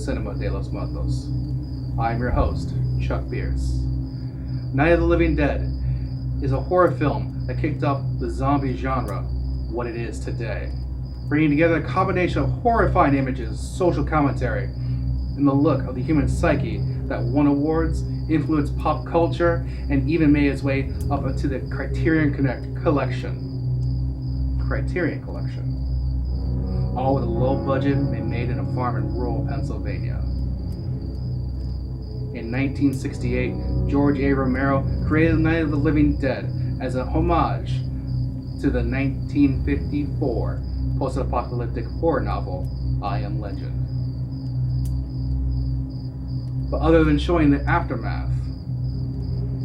Cinema de los Muertos. I'm your host, Chuck Pierce. Night of the Living Dead is a horror film that kicked off the zombie genre what it is today, bringing together a combination of horrifying images, social commentary, and the look of the human psyche that won awards, influenced pop culture, and even made its way up into the Criterion Collection. All with a low budget and made in a farm in rural Pennsylvania. In 1968, George A. Romero created Night of the Living Dead as a homage to the 1954 post-apocalyptic horror novel I Am Legend. But other than showing the aftermath,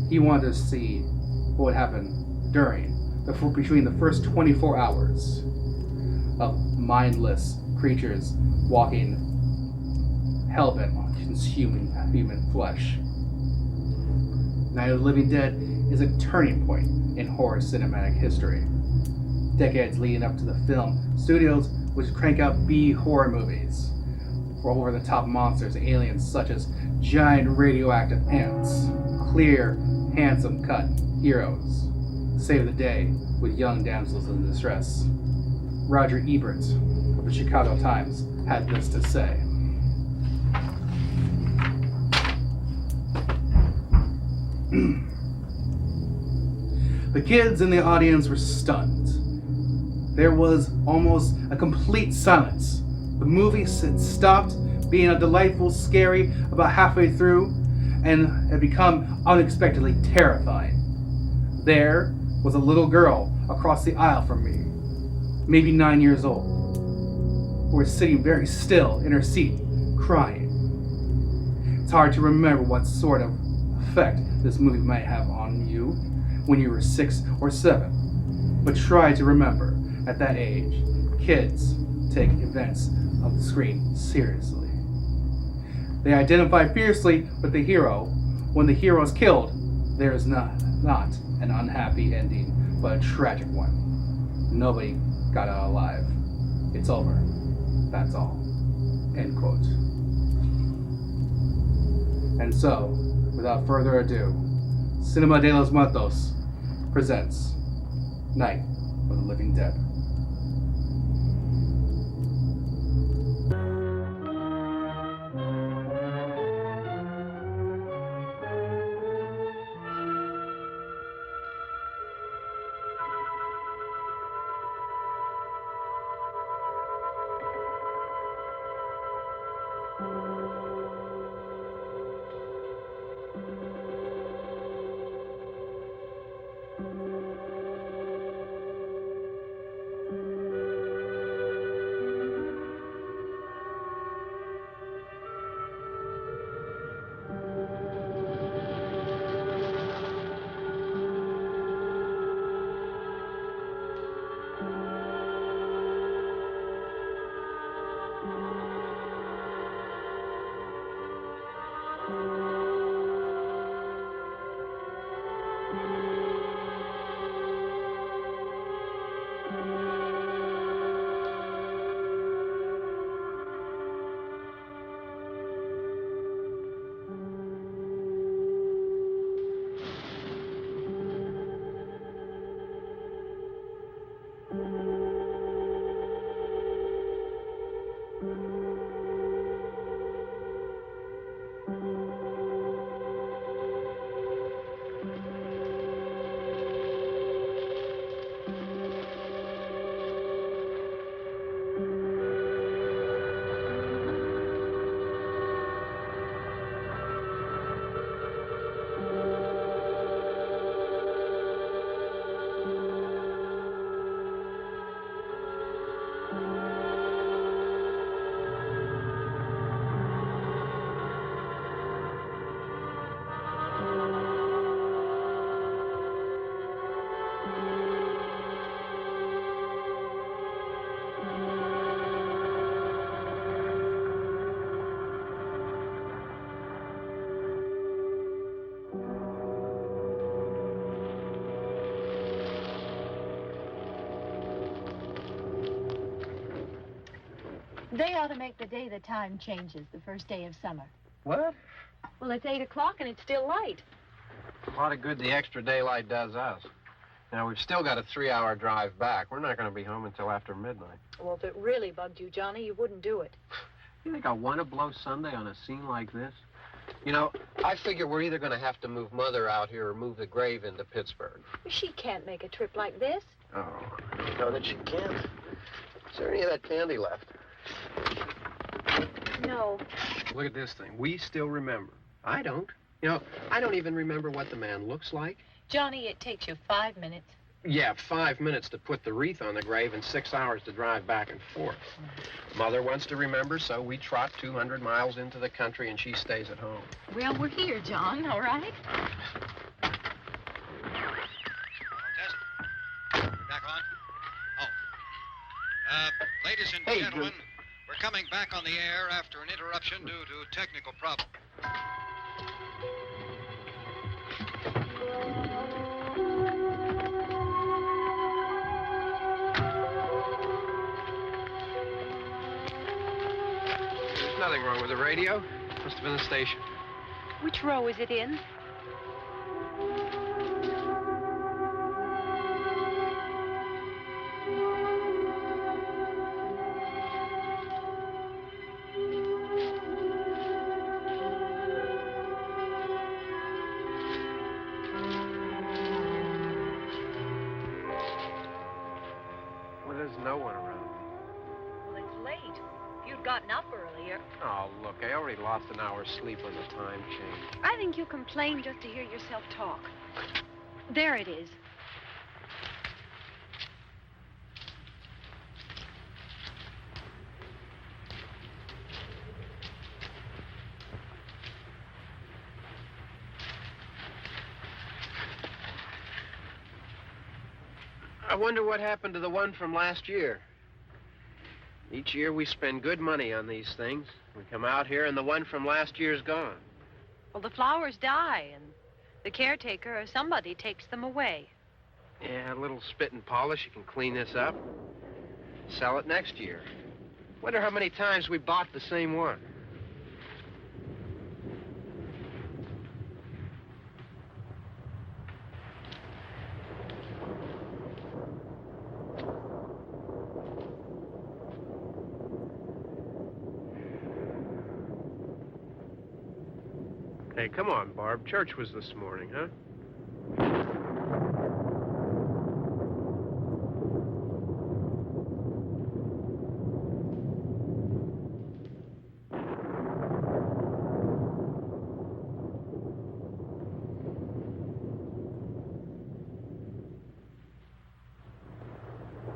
he wanted to see what would happen between the first 24 hours of mindless creatures walking hellbent on consuming human flesh. Night of the Living Dead is a turning point in horror cinematic history. Decades leading up to the film, studios would crank out B horror movies for over-the-top monsters and aliens such as giant radioactive ants, clear, handsome cut heroes save the day with young damsels in distress. Roger Ebert of the Chicago Times had this to say. The kids in the audience were stunned. There was almost a complete silence. The movie had stopped being a delightful, scary about halfway through and had become unexpectedly terrifying. There was a little girl across the aisle from me, maybe 9 years old, who was sitting very still in her seat, crying. It's hard to remember what sort of effect this movie might have on you when you were 6 or 7, but try to remember, at that age, kids take events of the screen seriously. They identify fiercely with the hero. When the hero is killed, there is not an unhappy ending, but a tragic one. Nobody got out alive. It's over. That's all. End quote. And so, without further ado, Cinema de los Muertos presents Night of the Living Dead. They ought to make the day the time changes, the first day of summer. What? Well, it's 8 o'clock and it's still light. A lot of good the extra daylight does us. Now, we've still got a 3-hour drive back. We're not going to be home until after midnight. Well, if it really bugged you, Johnny, you wouldn't do it. You think I want to blow Sunday on a scene like this? You know, I figure we're either going to have to move Mother out here or move the grave into Pittsburgh. She can't make a trip like this. Oh, I don't know that she can. Is there any of that candy left? No. Look at this thing. We still remember. I don't. You know, I don't even remember what the man looks like. Johnny, it takes you 5 minutes. Yeah, 5 minutes to put the wreath on the grave and 6 hours to drive back and forth. Mother wants to remember, so we trot 200 miles into the country and she stays at home. Well, we're here, John, all right? Test. Back on. Oh. Ladies and gentlemen, we're coming back on the air after an interruption due to technical problem. There's nothing wrong with the radio. Must have been the station. Which row is it in? Well, there's no one around. Well, it's late. If you'd gotten up earlier. Oh, look, I already lost an hour's sleep on the time change. I think you complain just to hear yourself talk. There it is. I wonder what happened to the one from last year. Each year we spend good money on these things. We come out here and the one from last year's gone. Well, the flowers die, and the caretaker or somebody takes them away. Yeah, a little spit and polish. You can clean this up. Sell it next year. Wonder how many times we bought the same one. Hey, come on, Barb. Church was this morning, huh?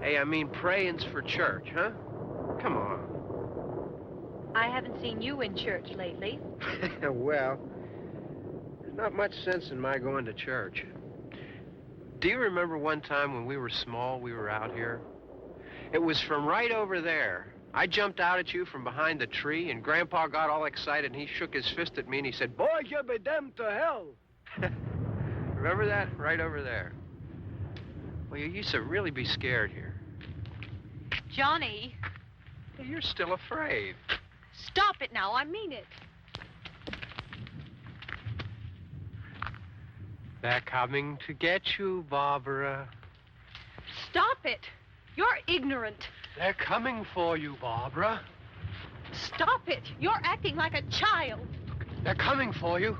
Hey, I mean praying's for church, huh? Come on. I haven't seen you in church lately. Well, there's not much sense in my going to church. Do you remember one time when we were small, we were out here? It was from right over there. I jumped out at you from behind the tree, and Grandpa got all excited, and he shook his fist at me, and he said, "Boy, you'll be damned to hell." Remember that? Right over there. Well, you used to really be scared here. Johnny. You're still afraid. Stop it now. I mean it. They're coming to get you, Barbara. Stop it. You're ignorant. They're coming for you, Barbara. Stop it. You're acting like a child. They're coming for you.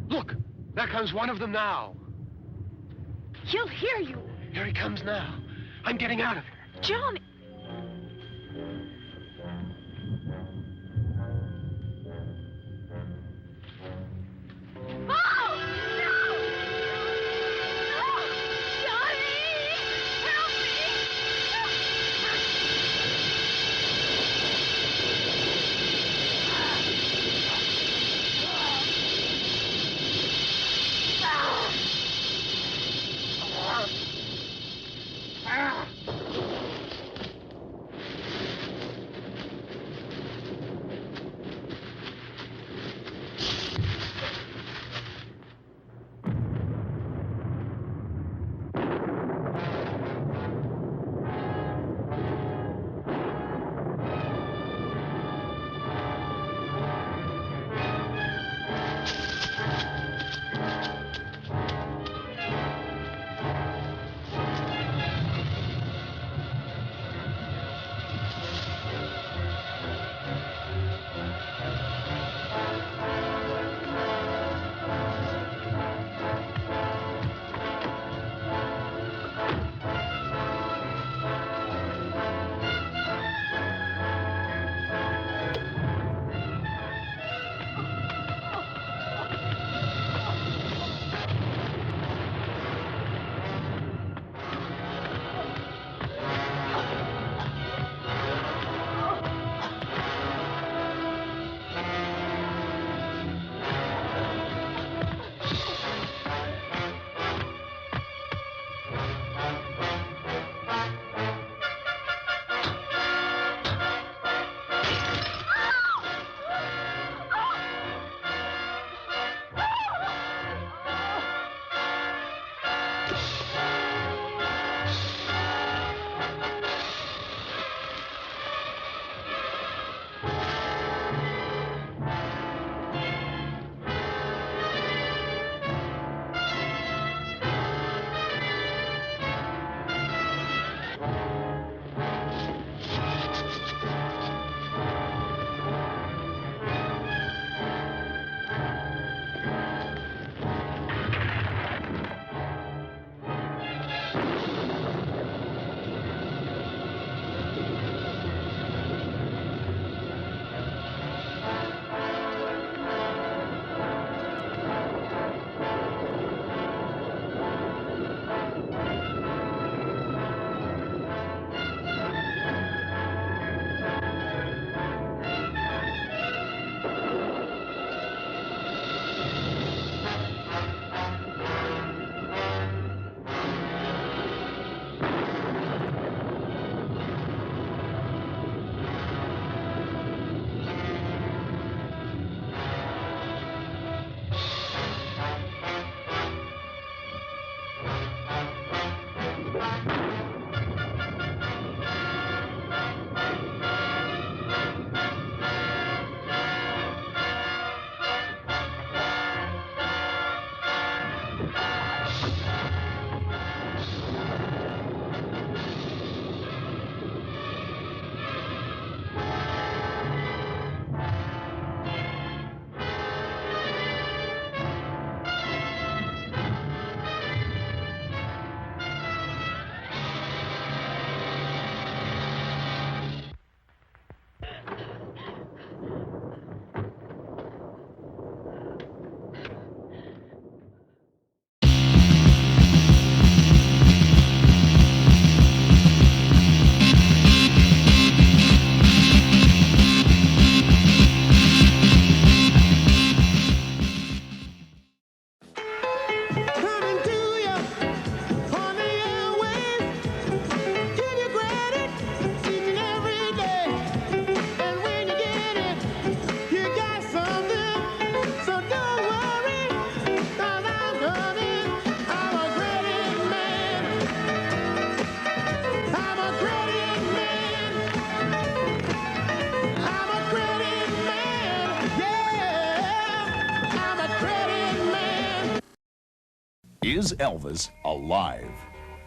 Look, there comes one of them now. He'll hear you. Here he comes now. I'm getting out of here. Johnny. Oh, no! No! Johnny! Help me! Is Elvis alive?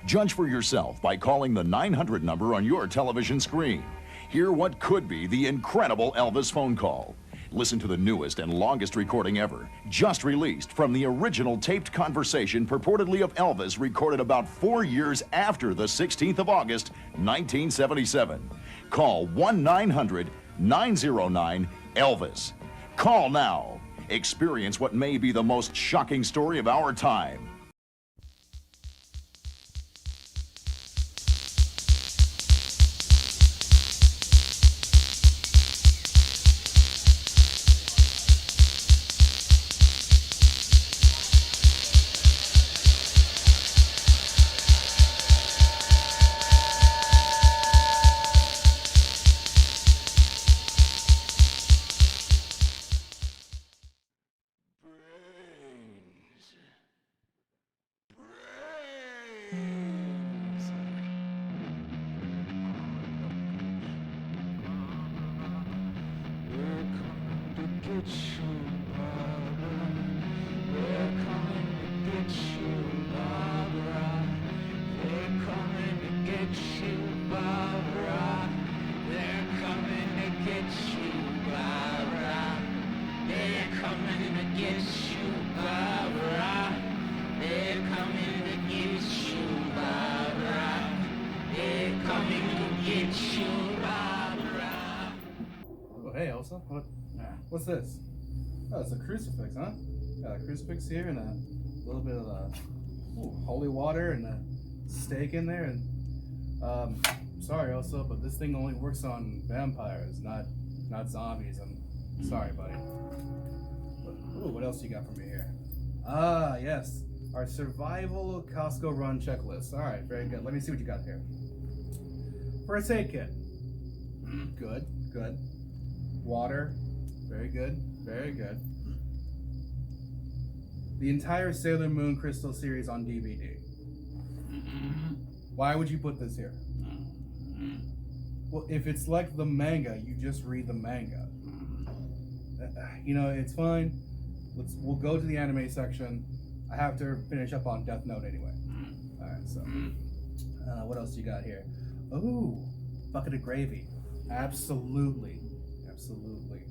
Judge for yourself by calling the 900 number on your television screen. Hear what could be the incredible Elvis phone call. Listen to the newest and longest recording ever, just released from the original taped conversation purportedly of Elvis recorded about 4 years after the 16th of August, 1977. Call 1-900-909-ELVIS. Call now. Experience what may be the most shocking story of our time. Oh, hey, Elsa. What's this? Oh, it's a crucifix, huh? Got a crucifix here and a little bit of holy water and a steak in there. And sorry, Elsa, but this thing only works on vampires, not zombies. I'm sorry, buddy. But, ooh, what else you got for me here? Ah, yes, our survival Costco run checklist. All right, very good. Let me see what you got here. First aid kit. Good, good. Water. Very good, very good. The entire Sailor Moon Crystal series on DVD. Why would you put this here? Well, if it's like the manga, you just read the manga. You know, it's fine. We'll go to the anime section. I have to finish up on Death Note anyway. All right, so what else you got here? Ooh, bucket of gravy. Absolutely, absolutely.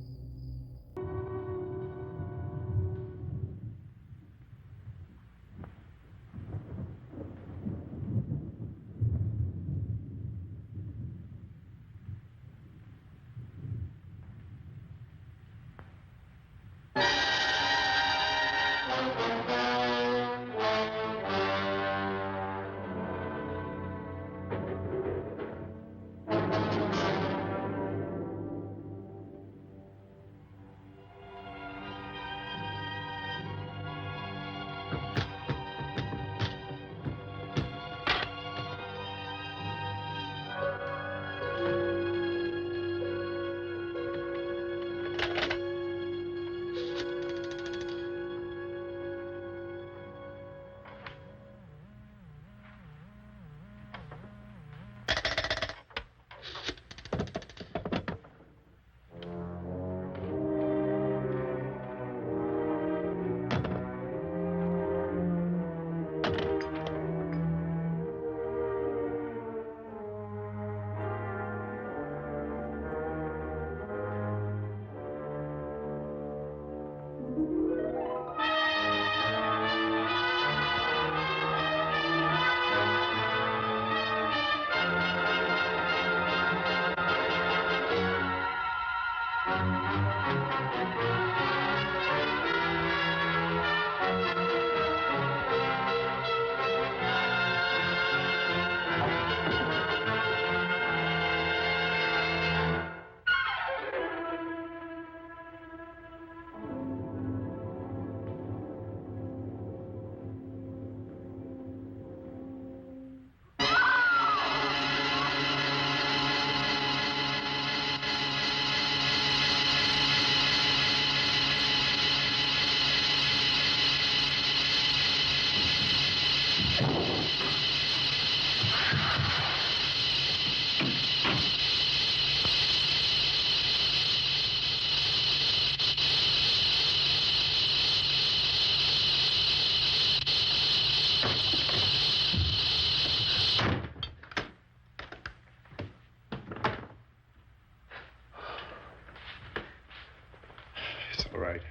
All right.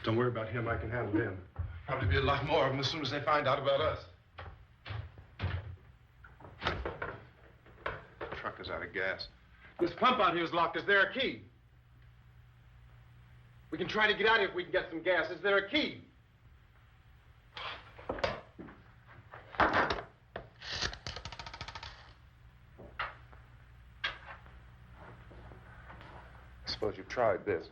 Don't worry about him. I can handle him. Probably be a lot more of them as soon as they find out about us. The truck is out of gas. This pump out here is locked. Is there a key? We can try to get out of here if we can get some gas. Is there a key? I suppose you've tried this.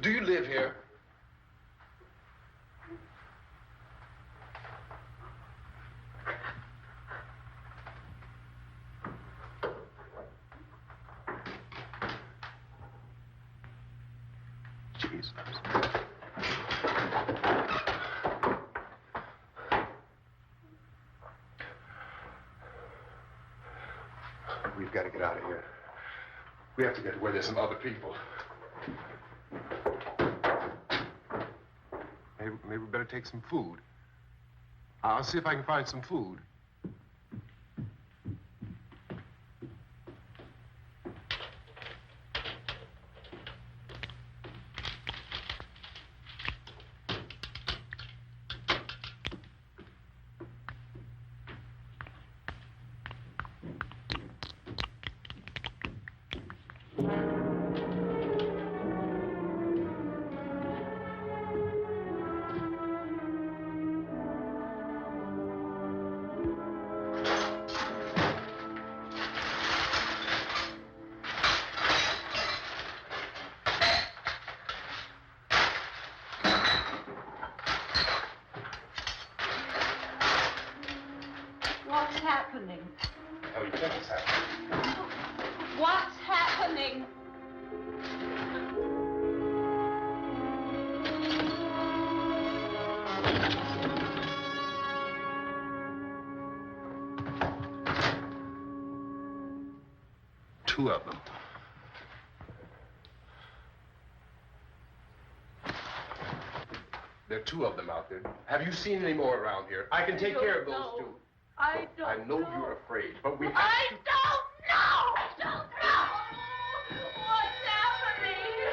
Do you live here? Jesus. We've got to get out of here. We have to get to where there's some other people. Maybe we better take some food. I'll see if I can find some food. What's happening? How do you think it's happening? What's happening? Two of them. There are two of them out there. Have you seen any more around here? I can take care of those two. I don't I know you're afraid, but we have I don't know! I don't know! What's happening?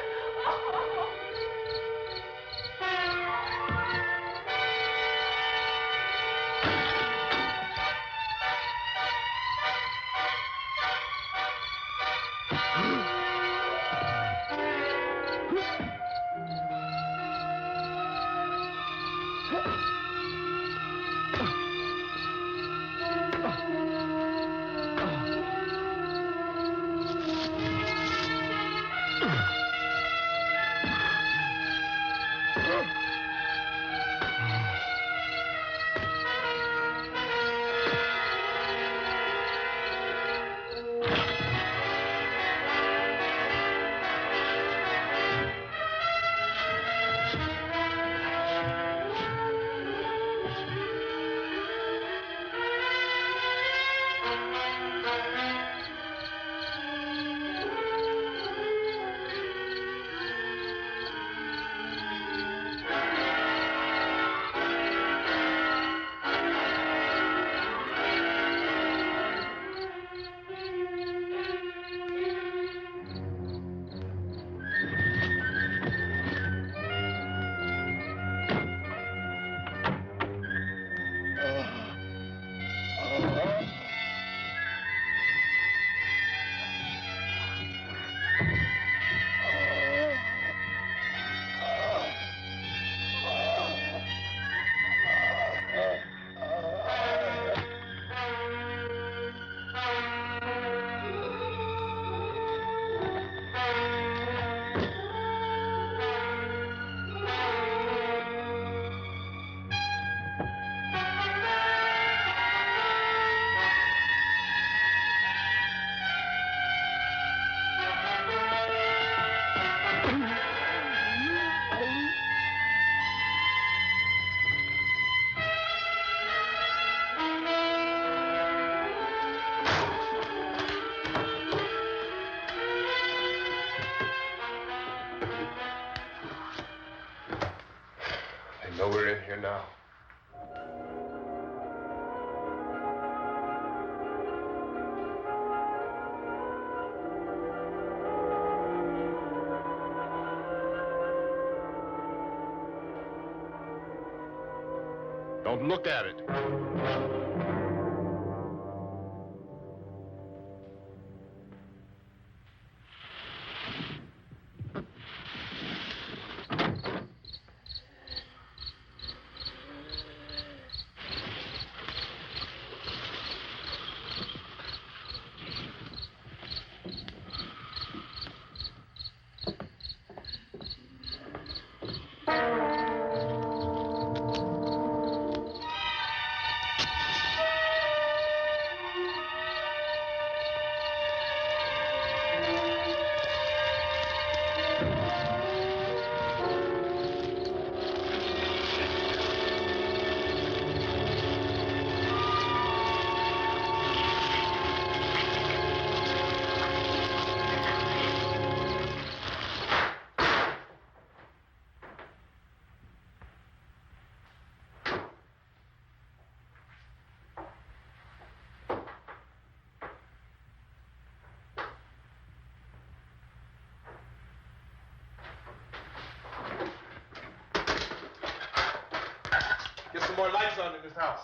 know we're in here now. Don't look at it. Get some more lights on in this house.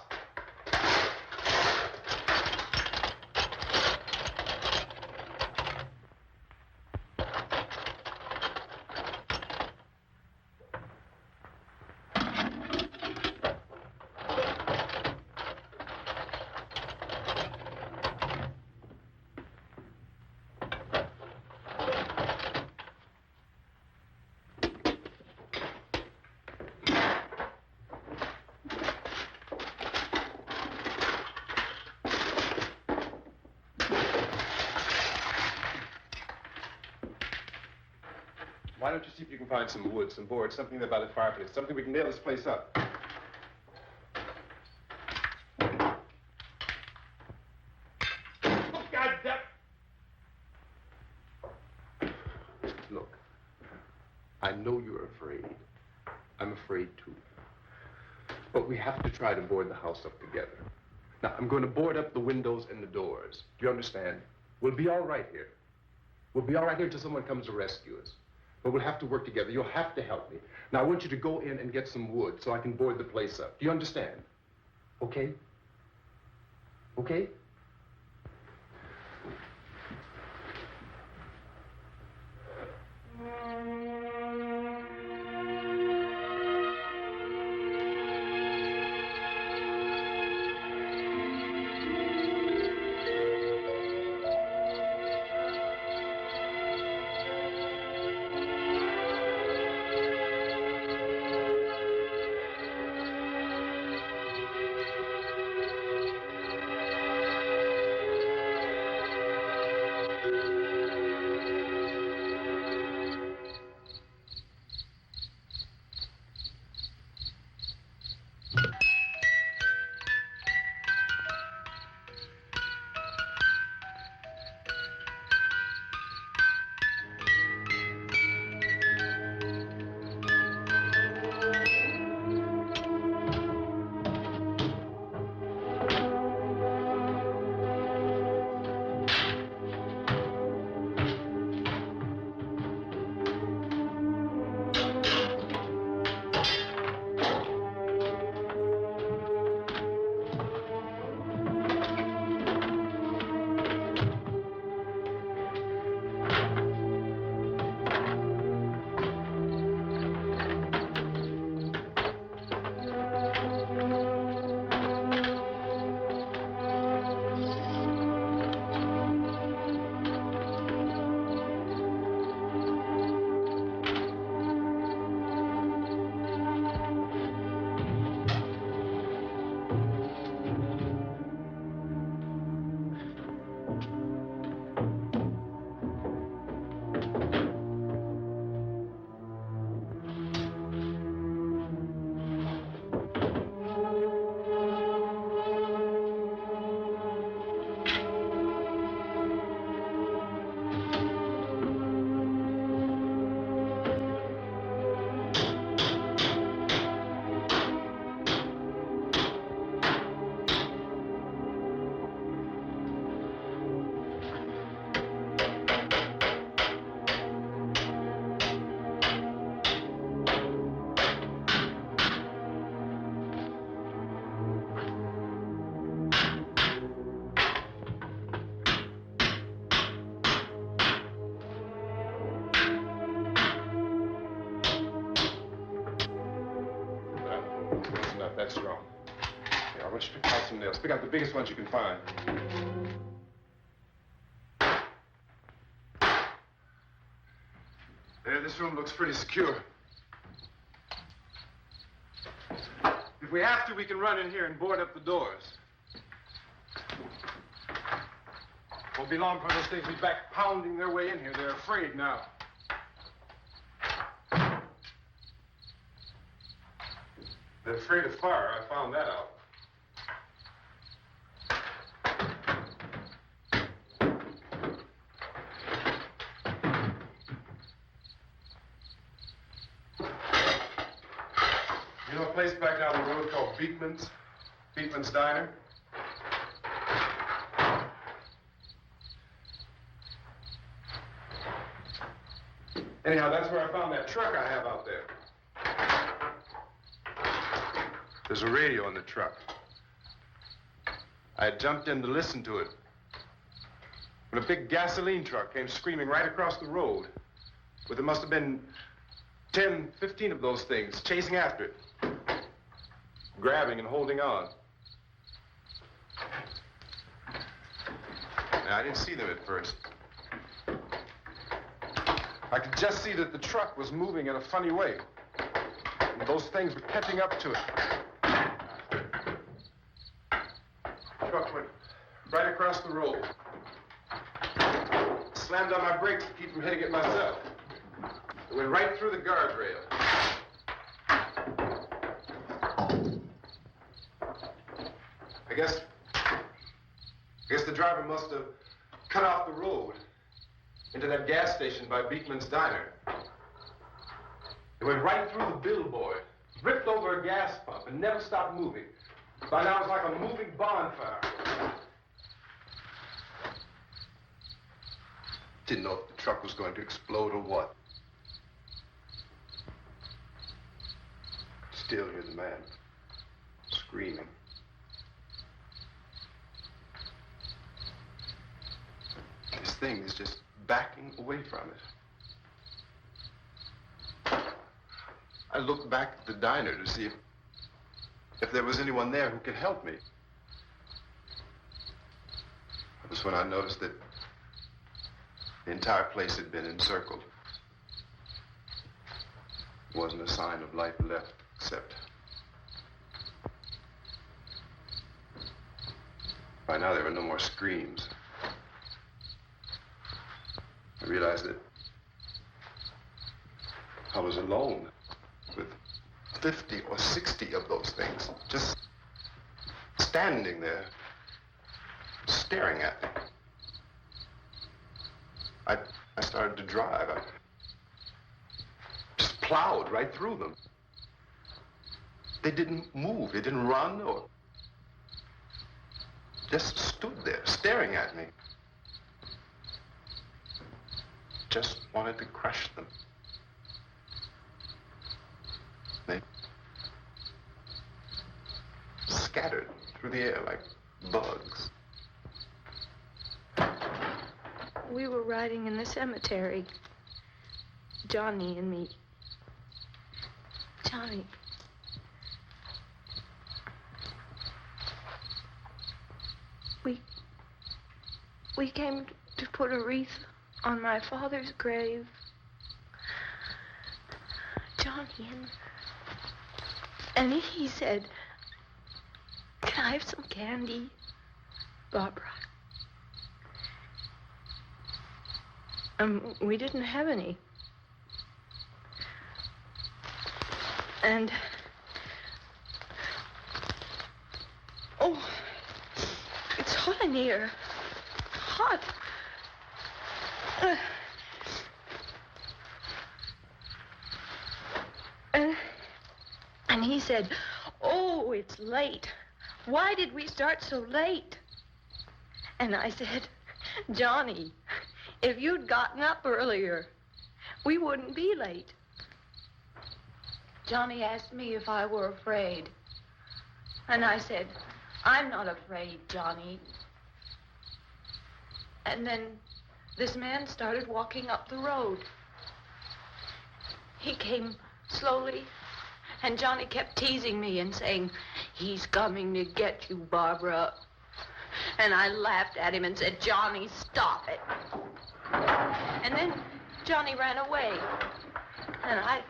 Why don't you see if you can find some wood, some board, something there by the fireplace, something we can nail this place up. Look, I know you're afraid. I'm afraid too. But we have to try to board the house up together. Now, I'm going to board up the windows and the doors. Do you understand? We'll be all right here. We'll be all right here until someone comes to rescue us. But we'll have to work together. You'll have to help me. Now, I want you to go in and get some wood so I can board the place up. Do you understand? Okay? Okay? that's wrong. Here, I want you to pick out some nails. Pick out the biggest ones you can find. There, this room looks pretty secure. If we have to, we can run in here and board up the doors. Won't be long before those things will be back pounding their way in here. They're afraid now. They're afraid of fire. I found that out. You know a place back down the road called Beekman's? Beekman's Diner? Anyhow, that's where I found that truck I have out there. There's a radio in the truck. I had jumped in to listen to it when a big gasoline truck came screaming right across the road. Well, there must have been 10, 15 of those things chasing after it, grabbing and holding on. Now, I didn't see them at first. I could just see that the truck was moving in a funny way. And those things were catching up to it. The truck went right across the road. Slammed on my brakes to keep from hitting it myself. It went right through the guardrail. I guess the driver must have cut off the road into that gas station by Beekman's Diner. It went right through the billboard, ripped over a gas pump, and never stopped moving. By now, it was like a moving bonfire. Didn't know if the truck was going to explode or what. Still hear the man screaming. This thing is just backing away from it. I looked back at the diner to see if there was anyone there who could help me. That was when I noticed that the entire place had been encircled. There wasn't a sign of life left, except by now there were no more screams. I realized that I was alone with 50 or 60 of those things, just standing there, staring at me. I started to drive. I just plowed right through them. They didn't move. They didn't run or just stood there, staring at me. Just wanted to crush them. They scattered through the air like bugs. We were riding in the cemetery, Johnny and me. Johnny. We came to put a wreath on my father's grave. Johnny, and he said, "Can I have some candy, Barbara?" We didn't have any. And oh, it's hot in here. Hot. And he said, "Oh, it's late. Why did we start so late?" And I said, "Johnny, if you'd gotten up earlier, we wouldn't be late." Johnny asked me if I were afraid. And I said, "I'm not afraid, Johnny." And then this man started walking up the road. He came slowly, and Johnny kept teasing me and saying, "He's coming to get you, Barbara." And I laughed at him and said, "Johnny, stop it." And then Johnny ran away. And I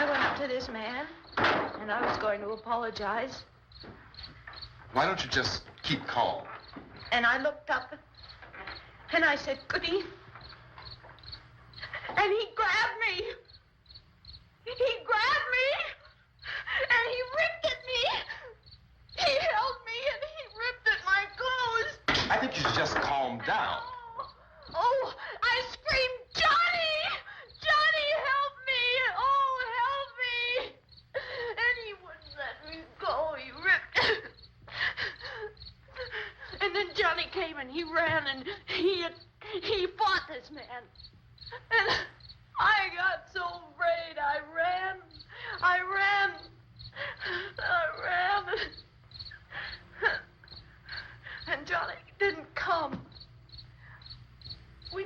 went up to this man, and I was going to apologize. Why don't you just keep calm? And I looked up, and I said, "Goody." And he grabbed me. He grabbed me, and he ripped at me. He held me, and he ripped at my clothes. I think you should just calm down. Oh, I screamed, "Johnny! Johnny, help me! Oh, help me!" And he wouldn't let me go. He ripped. And then Johnny came and he ran and he fought this man. And I got so afraid. I ran. And Johnny didn't come. We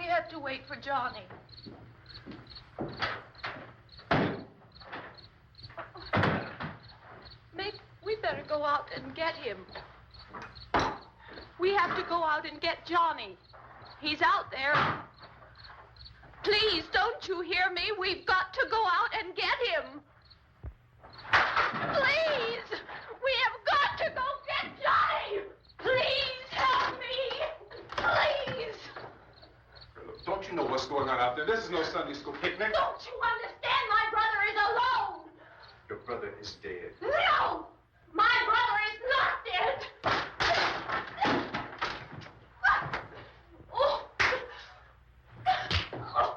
have to wait for Johnny. We better go out and get him. We have to go out and get Johnny. He's out there. Please, don't you hear me? We've got to go out and get him. Please! We have got to go get Johnny! Please help me! Please! Don't you know what's going on out there? This is no Sunday school picnic. Don't you understand? My brother is alone. Your brother is dead. No! My brother is not dead. Oh. Oh.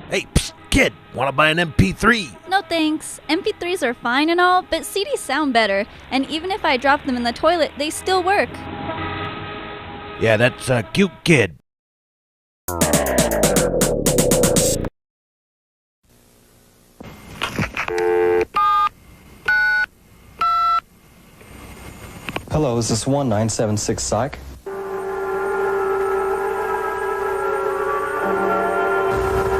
Hey, psst, kid, wanna buy an MP3? No thanks. MP3s are fine and all, but CDs sound better. And even if I drop them in the toilet, they still work. Yeah, that's a cute kid. Hello, is this 1976 Psych?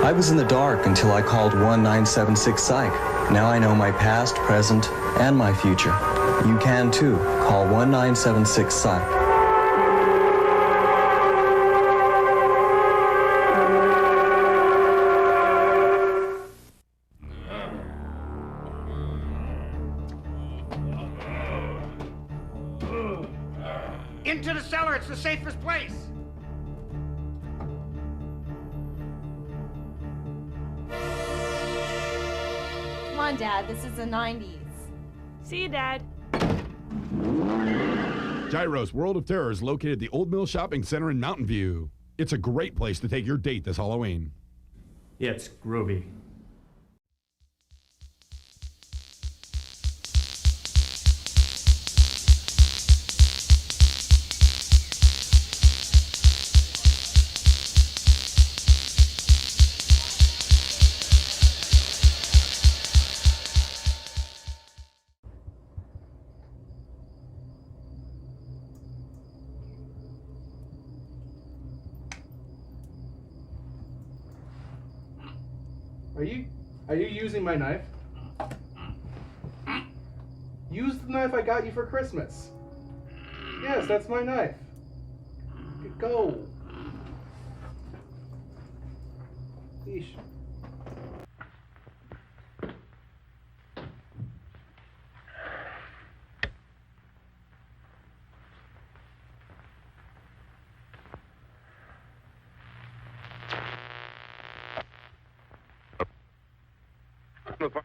I was in the dark until I called 1976 Psych. Now I know my past, present, and my future. You can too. Call 1976 Psych. Into the cellar, it's the safest place. Come on, Dad, this is the 90s. See you, Dad. Gyro's World of Terror is located at the Old Mill Shopping Center in Mountain View. It's a great place to take your date this Halloween. Yeah, it's groovy. Are you using my knife? Use the knife I got you for Christmas. Yes, that's my knife. Go. Yeesh.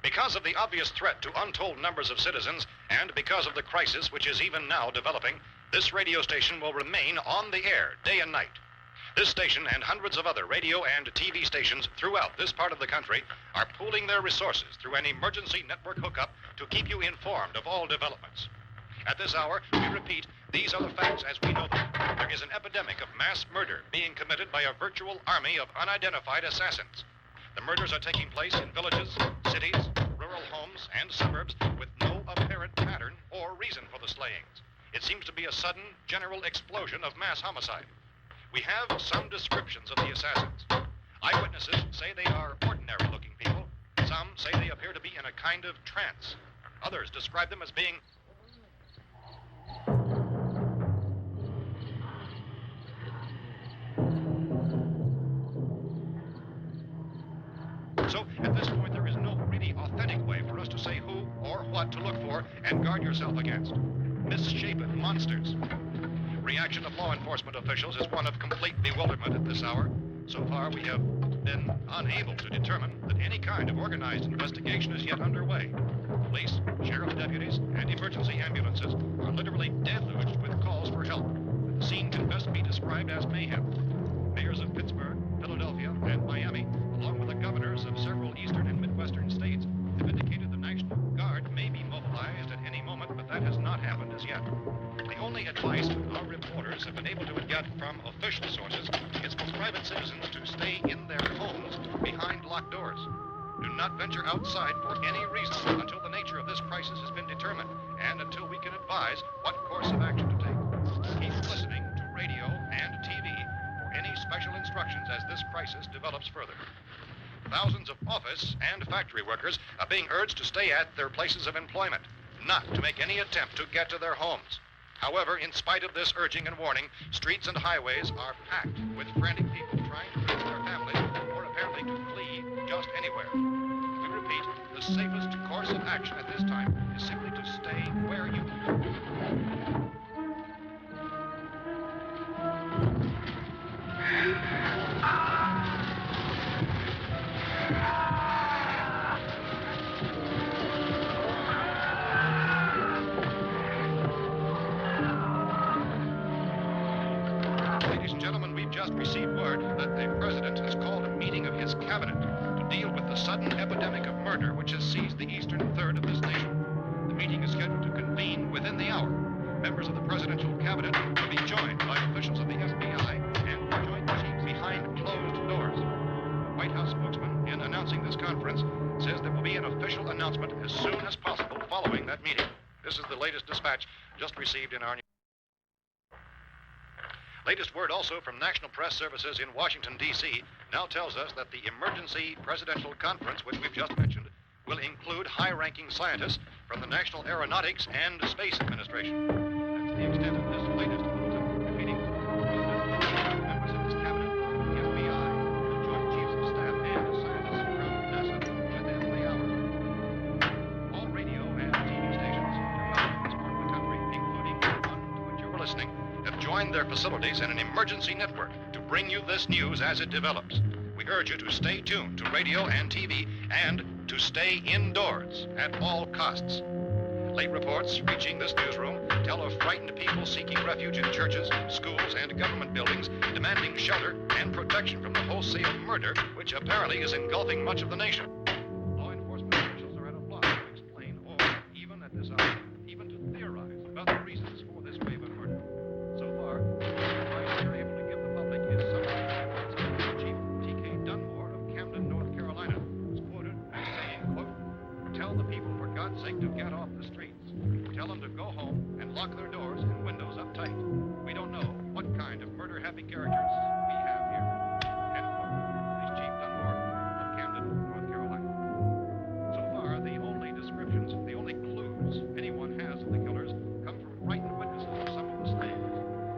Because of the obvious threat to untold numbers of citizens, and because of the crisis which is even now developing, this radio station will remain on the air day and night. This station and hundreds of other radio and TV stations throughout this part of the country are pooling their resources through an emergency network hookup to keep you informed of all developments. At this hour, we repeat, these are the facts as we know them. There is an epidemic of mass murder being committed by a virtual army of unidentified assassins. The murders are taking place in villages, cities, rural homes, and suburbs with no apparent pattern or reason for the slayings. It seems to be a sudden, general explosion of mass homicide. We have some descriptions of the assassins. Eyewitnesses say they are ordinary-looking people. Some say they appear to be in a kind of trance. Others describe them as being... So, at this point, there is no really authentic way for us to say who or what to look for and guard yourself against. Misshapen monsters. Reaction of law enforcement officials is one of complete bewilderment at this hour. So far, we have been unable to determine that any kind of organized investigation is yet underway. Police, sheriff's deputies, and emergency ambulances are literally deluged with calls for help. The scene can best be described as mayhem. Mayors of Pittsburgh, Philadelphia, and Miami, along with the governors of several eastern and midwestern states, have indicated the National Guard may be mobilized at any moment, but that has not happened as yet. The only advice our reporters have been able to get from official sources is for private citizens to stay in their homes behind locked doors. Do not venture outside for any reason until the nature of this crisis has been determined and until we can advise what course of action to take. Keep listening to radio and TV for any special instructions as this crisis develops further. Thousands of office and factory workers are being urged to stay at their places of employment, not to make any attempt to get to their homes. However, in spite of this urging and warning, streets and highways are packed with frantic people trying to reach their families or apparently to flee just anywhere. We repeat, the safest course of action at this time is simply to stay where you Ladies and gentlemen, we've just received word that the president has called a meeting of his cabinet to deal with the sudden epidemic of murder which has seized the eastern third of this nation. The meeting is scheduled to convene within the hour. Members of the presidential cabinet will be joined by officials of the FBI and joint chiefs behind closed doors. The White House spokesman, in announcing this conference, says there will be an official announcement as soon as possible following that meeting. This is the latest dispatch just received in our latest word also from National Press Services in Washington, D.C. now tells us that the emergency presidential conference, which we've just mentioned, will include high-ranking scientists from the National Aeronautics and Space Administration. That's the extent of this latest bulletin. Repeating, members of this cabinet, the FBI, the Joint Chiefs of Staff, and scientists from NASA within the hour. All radio and TV stations throughout this part of the country, including the one to which you're listening, have joined their facilities in an emergency network to bring you this news as it develops. We urge you to stay tuned to radio and TV and to stay indoors at all costs. Late reports reaching this newsroom tell of frightened people seeking refuge in churches, schools, and government buildings, demanding shelter and protection from the wholesale murder which apparently is engulfing much of the nation. Law enforcement officials are at a loss to explain or, even at this hour, even to theorize about the reasons for this wave of murder. So far, the advice we are able to give the public is something Chief T.K. Dunmore of Camden, North Carolina, was quoted as saying, quote, "Tell the people, for God's sake, to get off the streets. Tell them to go home and lock their doors and windows up tight. We don't know what kind of murder-happy characters we have here." End quote. This Chief Dunmore of Camden, North Carolina. So far, the only descriptions, the only clues anyone has of the killers come from frightened witnesses of some of the slayings.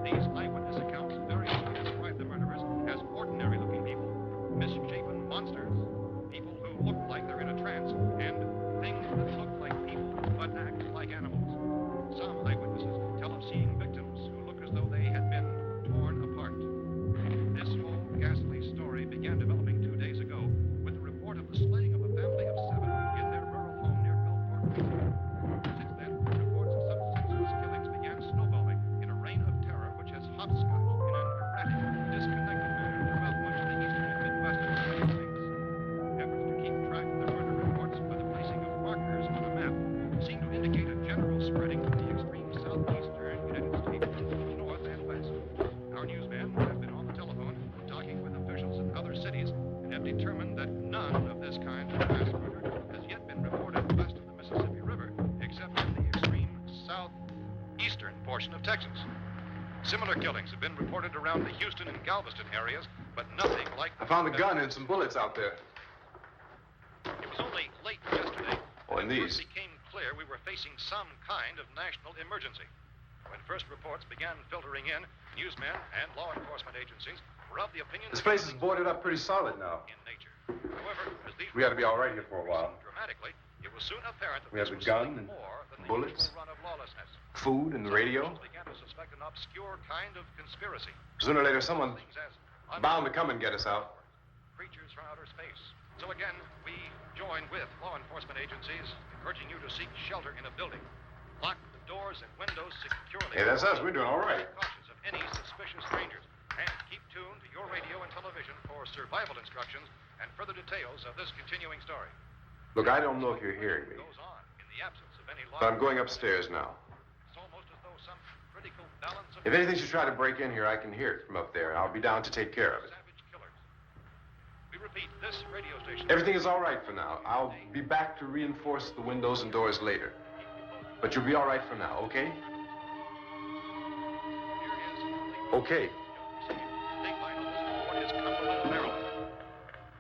These eyewitness accounts variously describe the murderers as ordinary-looking people, misshapen monsters, people who look like they're in a trance, and things that look like people but act like animals. Some eyewitnesses tell of seeing victims who look as though they had been torn apart. This whole ghastly story began developing 2 days ago with the report of the slaying of a family of 7 in their rural home near Gulfport, Virginia. Since then, reports of such senseless killings began snowballing in a reign of terror which has hopscotched in an erratic, disconnected kind of mass murder has yet been reported west of the Mississippi River, except in the extreme southeastern portion of Texas. Similar killings have been reported around the Houston and Galveston areas, but nothing like... I found a gun and some bullets out there. It was only late yesterday Oh, and when it these. became clear we were facing some kind of national emergency. When first reports began filtering in, newsmen and law enforcement agencies were of the opinion... This place is boarded up pretty solid now. ...in nature. However, as these We ought to be all right here for a while. dramatically, it was soon apparent that We have this the was gun something and more than the bullets, usual run of lawlessness. food and the radio. Began to suspect an obscure kind of conspiracy. Sooner or later, someone Things as bound to come and get us out. creatures from outer space. So again, we joined with law enforcement agencies, urging you to seek shelter in a building. Lock the doors and windows securely. Hey, that's us. We're doing all right. Be cautious of any suspicious strangers. And keep tuned to your radio and television for survival instructions and further details of this continuing story. Look, I don't know if you're hearing me, Goes on in the absence of any but I'm going upstairs now. It's almost as though some critical balance of If anything should try to break in here, I can hear it from up there. I'll be down to take care of it. savage killers. We repeat, this radio station... Everything is all right for now. I'll be back to reinforce the windows and doors later. But you'll be all right for now, okay? Okay.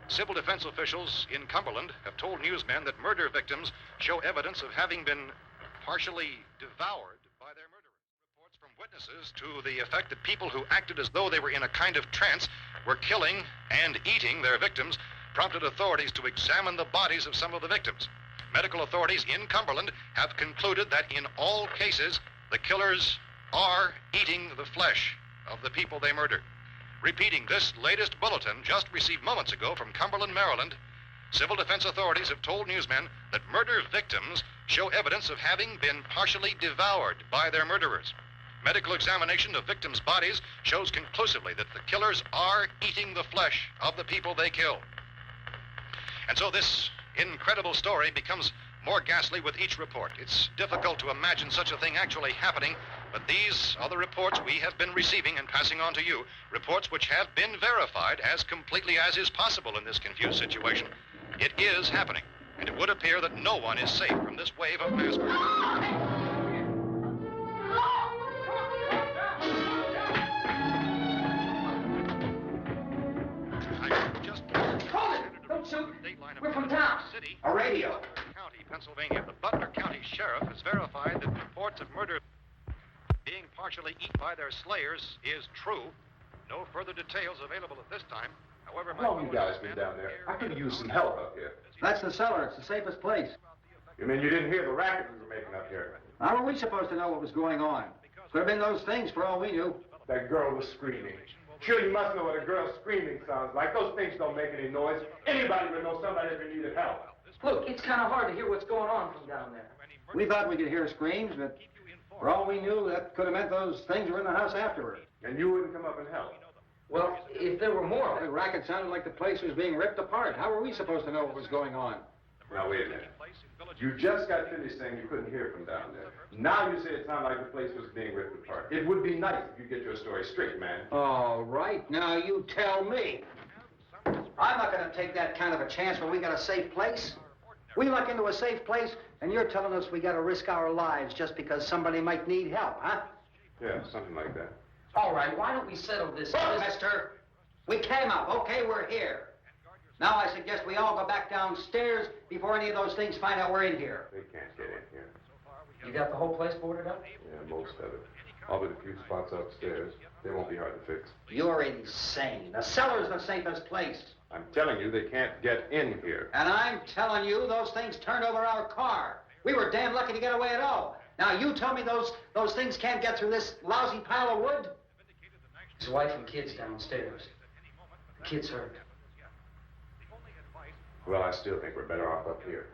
Civil defense officials in Cumberland have told newsmen that murder victims show evidence of having been partially devoured by their murderers. Reports from witnesses to the effect that people who acted as though they were in a kind of trance were killing and eating their victims prompted authorities to examine the bodies of some of the victims. Medical authorities in Cumberland have concluded that in all cases, the killers are eating the flesh of the people they murdered. Repeating this latest bulletin just received moments ago from Cumberland, Maryland, civil defense authorities have told newsmen that murder victims show evidence of having been partially devoured by their murderers. Medical examination of victims' bodies shows conclusively that the killers are eating the flesh of the people they kill. And so this incredible story becomes more ghastly with each report. It's difficult to imagine such a thing actually happening, but these are the reports we have been receiving and passing on to you, reports which have been verified as completely as is possible in this confused situation. It is happening, and it would appear that no one is safe from this wave of mass murder. Don't shoot. We're from town. A radio. County, Pennsylvania. The Butler County Sheriff has verified that reports of murder being partially eaten by their slayers is true. No further details available at this time. However, How long you guys been down there? I could use some help up here. That's the cellar. It's the safest place. You mean you didn't hear the racket we were making up here? How were we supposed to know what was going on? Could have been those things for all we knew. That girl was screaming. Sure, you must know what a girl screaming sounds like. Those things don't make any noise. Anybody would know somebody ever needed help. Look, it's kind of hard to hear what's going on from down there. We thought we could hear screams, but for all we knew, that could have meant those things were in the house afterward. And you wouldn't come up and help? Well, if there were more, the racket sounded like the place was being ripped apart. How were we supposed to know what was going on? Now, wait a minute. You just got finished saying you couldn't hear from down there. Now you say it sounded like the place was being ripped apart. It would be nice if you get your story straight, man. All right, now you tell me. I'm not going to take that kind of a chance when we got a safe place. We luck into a safe place, and you're telling us we got to risk our lives just because somebody might need help, huh? Yeah, something like that. All right, why don't we settle this? Look, mister, we came up. Okay, we're here. Now I suggest we all go back downstairs before any of those things find out we're in here. They can't get in here. You got the whole place boarded up? Yeah, most of it. All but a few spots upstairs. They won't be hard to fix. You're insane. The cellar's the safest place. I'm telling you, they can't get in here. And I'm telling you, those things turned over our car. We were damn lucky to get away at all. Now, you tell me those things can't get through this lousy pile of wood? His wife and kids downstairs. The kid's hurt. Well, I still think we're better off up here.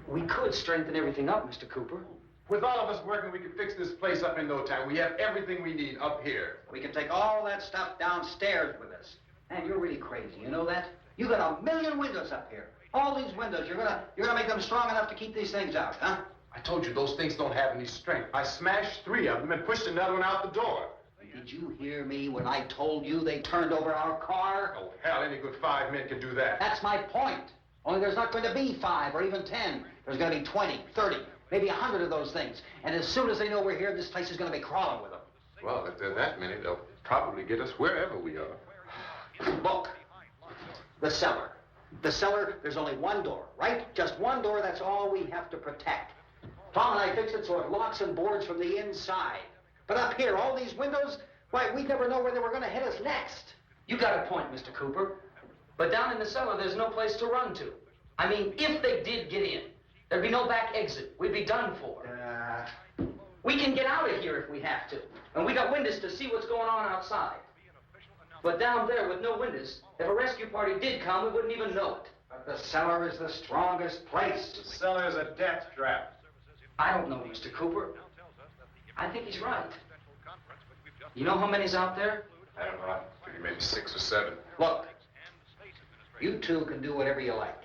We could strengthen everything up, Mr. Cooper. With all of us working, we can fix this place up in no time. We have everything we need up here. We can take all that stuff downstairs with us. Man, you're really crazy, you know that? You got 1,000,000 windows up here. All these windows, you're gonna make them strong enough to keep these things out, huh? I told you those things don't have any strength. I smashed 3 of them and pushed another one out the door. Did you hear me when I told you they turned over our car? Oh, hell, any good 5 men can do that. That's my point. Only there's not going to be 5 or even 10. There's going to be 20, 30, maybe 100 of those things. And as soon as they know we're here, this place is going to be crawling with them. Well, if there are that many, they'll probably get us wherever we are. Look, the cellar. The cellar, there's only one door, right? Just one door, that's all we have to protect. Tom and I fixed it so it locks and boards from the inside. But up here, all these windows, why, we'd never know where they were going to hit us next. You got a point, Mr. Cooper. But down in the cellar, there's no place to run to. I mean, if they did get in, there'd be no back exit. We'd be done for. We can get out of here if we have to. And we got windows to see what's going on outside. But down there with no windows, if a rescue party did come, we wouldn't even know it. But the cellar is the strongest place. The cellar is a death trap. I don't know, Mr. Cooper. I think he's right. You know how many's out there? I don't know. I figure maybe 6 or 7. Look, you two can do whatever you like.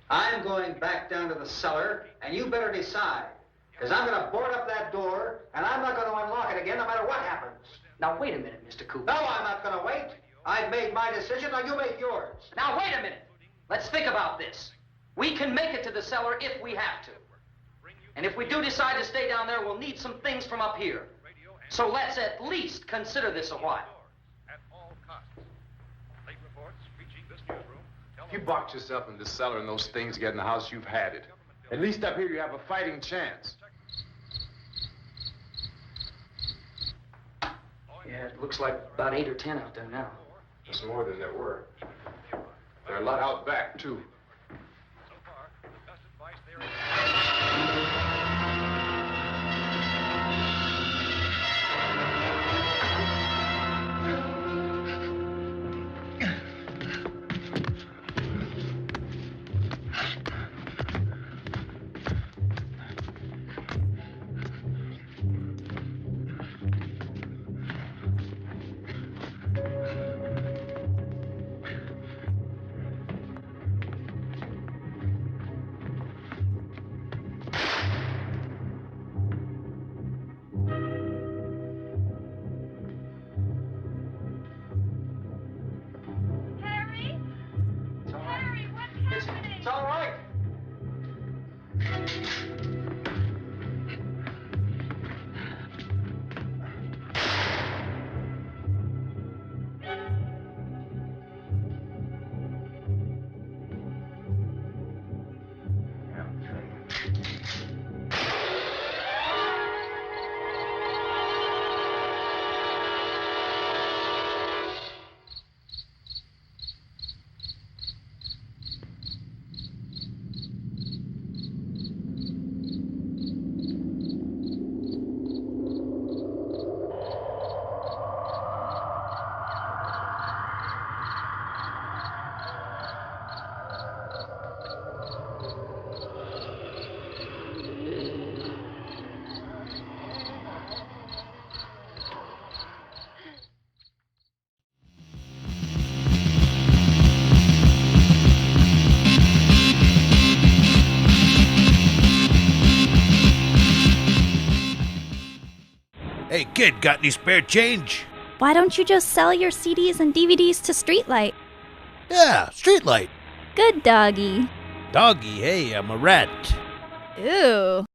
I'm going back down to the cellar, and you better decide. Because I'm going to board up that door, and I'm not going to unlock it again no matter what happens. Now, wait a minute, Mr. Cooper. No, I'm not going to wait. I've made my decision, now you make yours. Now, wait a minute. Let's think about this. We can make it to the cellar if we have to. And if we do decide to stay down there, we'll need some things from up here. So let's at least consider this a while. If you box yourself in this cellar and those things get in the house, you've had it. At least up here you have a fighting chance. Yeah, it looks like about 8 or 10 out there now. There's more than there were. There are a lot out back, too. It's all right. Hey, kid, got any spare change? Why don't you just sell your CDs and DVDs to Streetlight? Yeah, Streetlight. Good doggy. Doggy, hey, I'm a rat. Ew.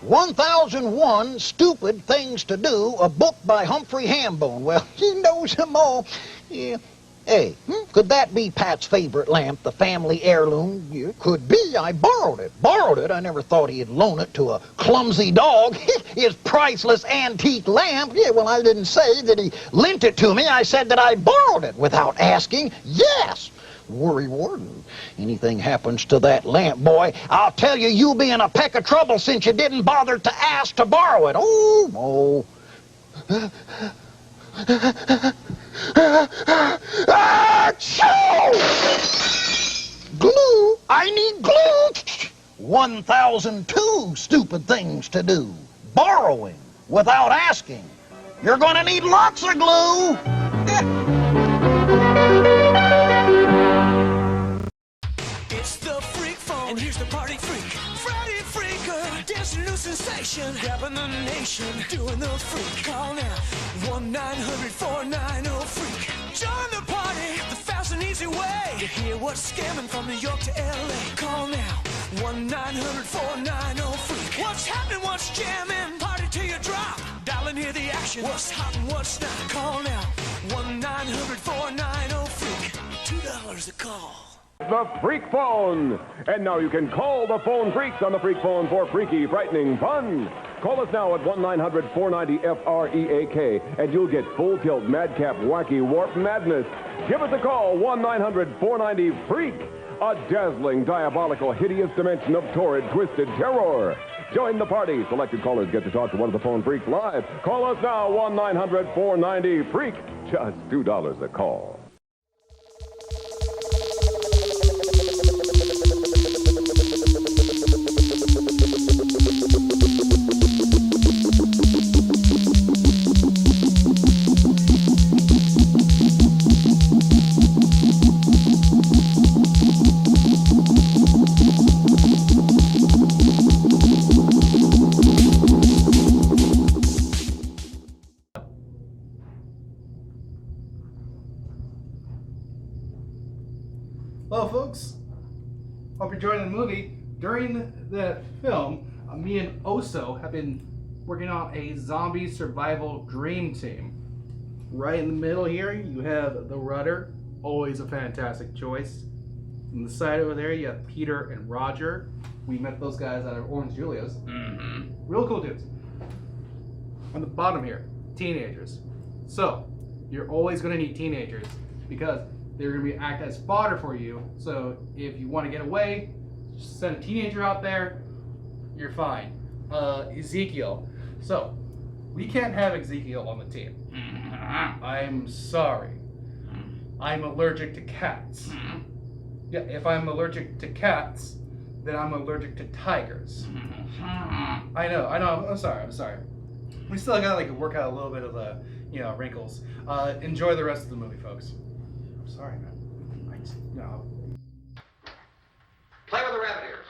1001 Stupid Things to Do, a book by Humphrey Hambone. Well, he knows them all. Yeah. Hey, could that be Pat's favorite lamp, the family heirloom? Yeah, could be. I borrowed it. Borrowed it. I never thought he'd loan it to a clumsy dog. His priceless antique lamp. Yeah, well, I didn't say that he lent it to me. I said that I borrowed it without asking. Yes. Worry Warden, anything happens to that lamp, boy, I'll tell you, you'll be in a peck of trouble since you didn't bother to ask to borrow it. Oh, oh. Glue! I need glue! 1002 stupid things to do. Borrowing without asking. You're gonna need lots of glue! It's the freak phone. sensation, grabbing the nation, doing the freak. Call now, 1-900-490-FREAK. Join the party, the fast and easy way to hear what's scamming from New York to LA. Call now, 1-900-490-FREAK. What's happening, what's jamming, party till you drop. Dial and hear the action, what's hot and what's not. Call now, 1-900-490-FREAK. $2 a call. The Freak Phone. And now you can call the phone freaks on the Freak Phone for freaky, frightening fun. Call us now at 1-900-490-FREAK, and you'll get full tilt, madcap, wacky, warp madness. Give us a call, 1-900-490-FREAK. A dazzling, diabolical, hideous dimension of torrid, twisted terror. Join the party. Selected callers get to talk to one of the phone freaks live. Call us now, 1-900-490-FREAK. Just $2 a call. Hello, folks. Hope you're enjoying the movie. During the film, me and Oso have been working on a zombie survival dream team. Right in the middle here, you have the rudder, always a fantastic choice. On the side over there, you have Peter and Roger. We met those guys at Orange Julius. Real cool dudes. On the bottom here, teenagers. So, you're always going to need teenagers because they're going to act as fodder for you. So if you want to get away, just send a teenager out there, you're fine. Ezekiel. So, we can't have Ezekiel on the team. I'm sorry. I'm allergic to cats. Yeah, if I'm allergic to cats, then I'm allergic to tigers. I know, I'm sorry. We still gotta work out a little bit of the, wrinkles. Enjoy the rest of the movie, folks. I'm sorry, man. Play with the rabbit ears.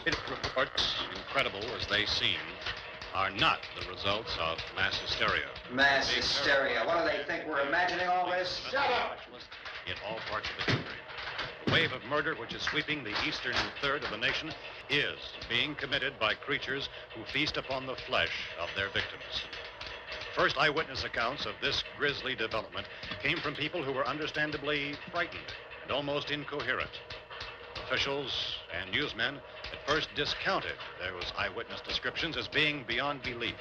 It reports, incredible as they seem, are not the results of mass hysteria. Mass hysteria. What do they think? We're imagining all this? Shut up! In all parts of the country. The wave of murder which is sweeping the eastern third of the nation is being committed by creatures who feast upon the flesh of their victims. First eyewitness accounts of this grisly development came from people who were understandably frightened and almost incoherent. Officials and newsmen at first discounted those eyewitness descriptions as being beyond belief.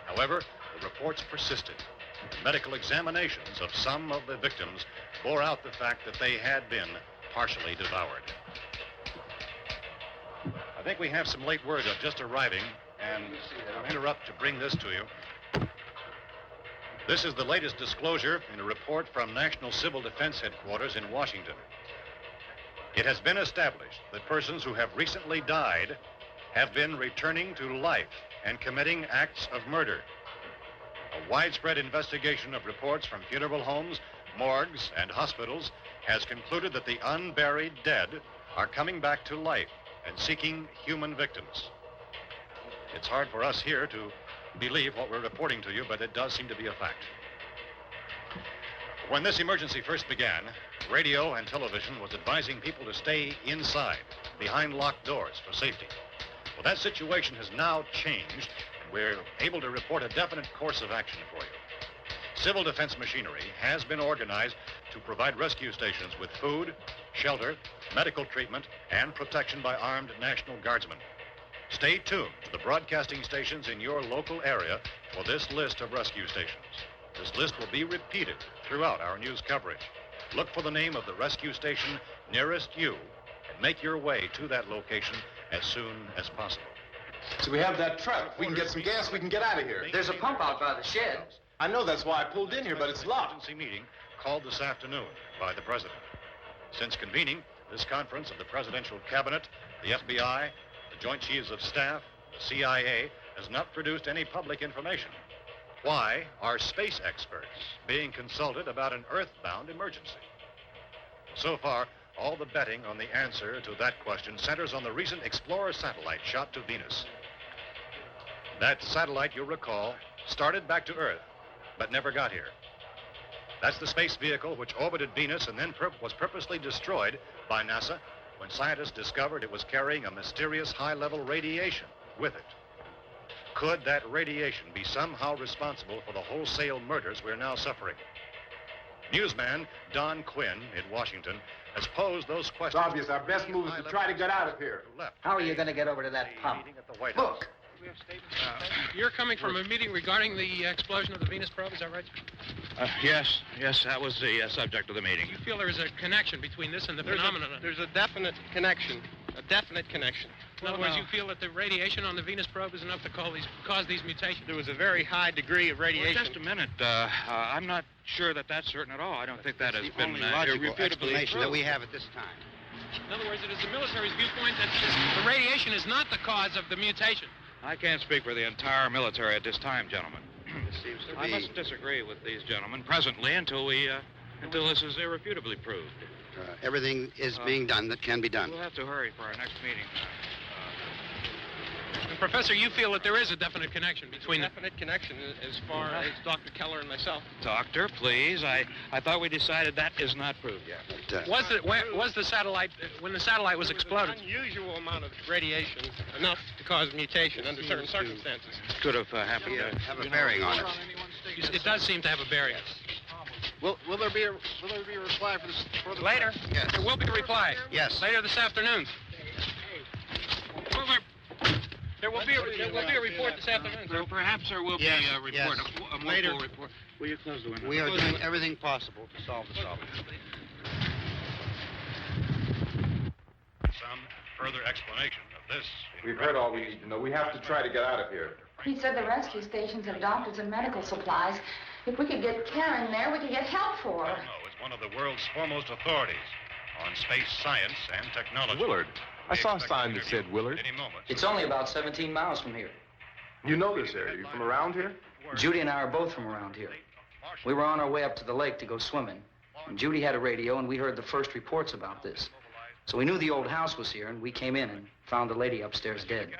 However, the reports persisted. Medical examinations of some of the victims bore out the fact that they had been partially devoured. I think we have some late word just arriving, and I'll interrupt to bring this to you. This is the latest disclosure in a report from National Civil Defense Headquarters in Washington. It has been established that persons who have recently died have been returning to life and committing acts of murder. A widespread investigation of reports from funeral homes, morgues, and hospitals has concluded that the unburied dead are coming back to life and seeking human victims. It's hard for us here to believe what we're reporting to you, but it does seem to be a fact. When this emergency first began, radio and television was advising people to stay inside, behind locked doors for safety. Well, that situation has now changed, and we're able to report a definite course of action for you. Civil defense machinery has been organized to provide rescue stations with food, shelter, medical treatment, and protection by armed National Guardsmen. Stay tuned to the broadcasting stations in your local area for this list of rescue stations. This list will be repeated throughout our news coverage. Look for the name of the rescue station nearest you and make your way to that location as soon as possible. So we have that truck. We can get some gas, we can get out of here. There's a pump out by the shed. I know, that's why I pulled in here, but it's locked. Emergency meeting called this afternoon by the President. Since convening this conference of the Presidential Cabinet, the FBI, the Joint Chiefs of Staff, the CIA, has not produced any public information. Why are space experts being consulted about an earthbound emergency? So far, all the betting on the answer to that question centers on the recent Explorer satellite shot to Venus. That satellite, you'll recall, started back to Earth, but never got here. That's the space vehicle which orbited Venus and then was purposely destroyed by NASA when scientists discovered it was carrying a mysterious high-level radiation with it. Could that radiation be somehow responsible for the wholesale murders we're now suffering? Newsman Don Quinn in Washington has posed those questions. It's obvious our best move is to try to get out of here. How are you going to get over to that pump? Look. You're coming from a meeting regarding the explosion of the Venus probe, is that right? Yes, that was the subject of the meeting. You feel there is a connection between this and the phenomenon? There's a definite connection. A definite connection. In other words, you feel that the radiation on the Venus probe is enough to cause these mutations? There was a very high degree of radiation. Well, just a minute. I'm not sure that that's certain at all. I don't think that has been logical irrefutably explanation proved. that we have at this time. In other words, it is the military's viewpoint that the radiation is not the cause of the mutation. I can't speak for the entire military at this time, gentlemen. This seems to I be... must disagree with these gentlemen presently until this is irrefutably proved. Everything is being done that can be done. We'll have to hurry for our next meeting. Professor, you feel that there is a definite connection between a definite connection as far as Dr. Keller and myself. Doctor, please. I thought we decided that is not proved yet. But, was the satellite, when the satellite was exploded? An unusual amount of radiation, enough to cause mutation under certain circumstances. Could have happened. Have a bearing on it. It does seem to have a bearing. Will there be a reply for the later? Yes. There will be a reply. Yes. Later this afternoon. There will be a report this afternoon. Perhaps there will be a report. Yes. A Later. full report. Will you close the window? We are doing everything possible to solve the problem. Some further explanation of this. We've heard all we need to know. We have to try to get out of here. He said the rescue stations have doctors and medical supplies. If we could get care in there, we could get help for her. No, it's one of the world's foremost authorities on space science and technology. Willard. I saw a sign that said Willard. Any moment. It's only about 17 miles from here. You know this area. You from around here? Judy and I are both from around here. We were on our way up to the lake to go swimming. And Judy had a radio, and we heard the first reports about this. So we knew the old house was here, and we came in and found the lady upstairs dead.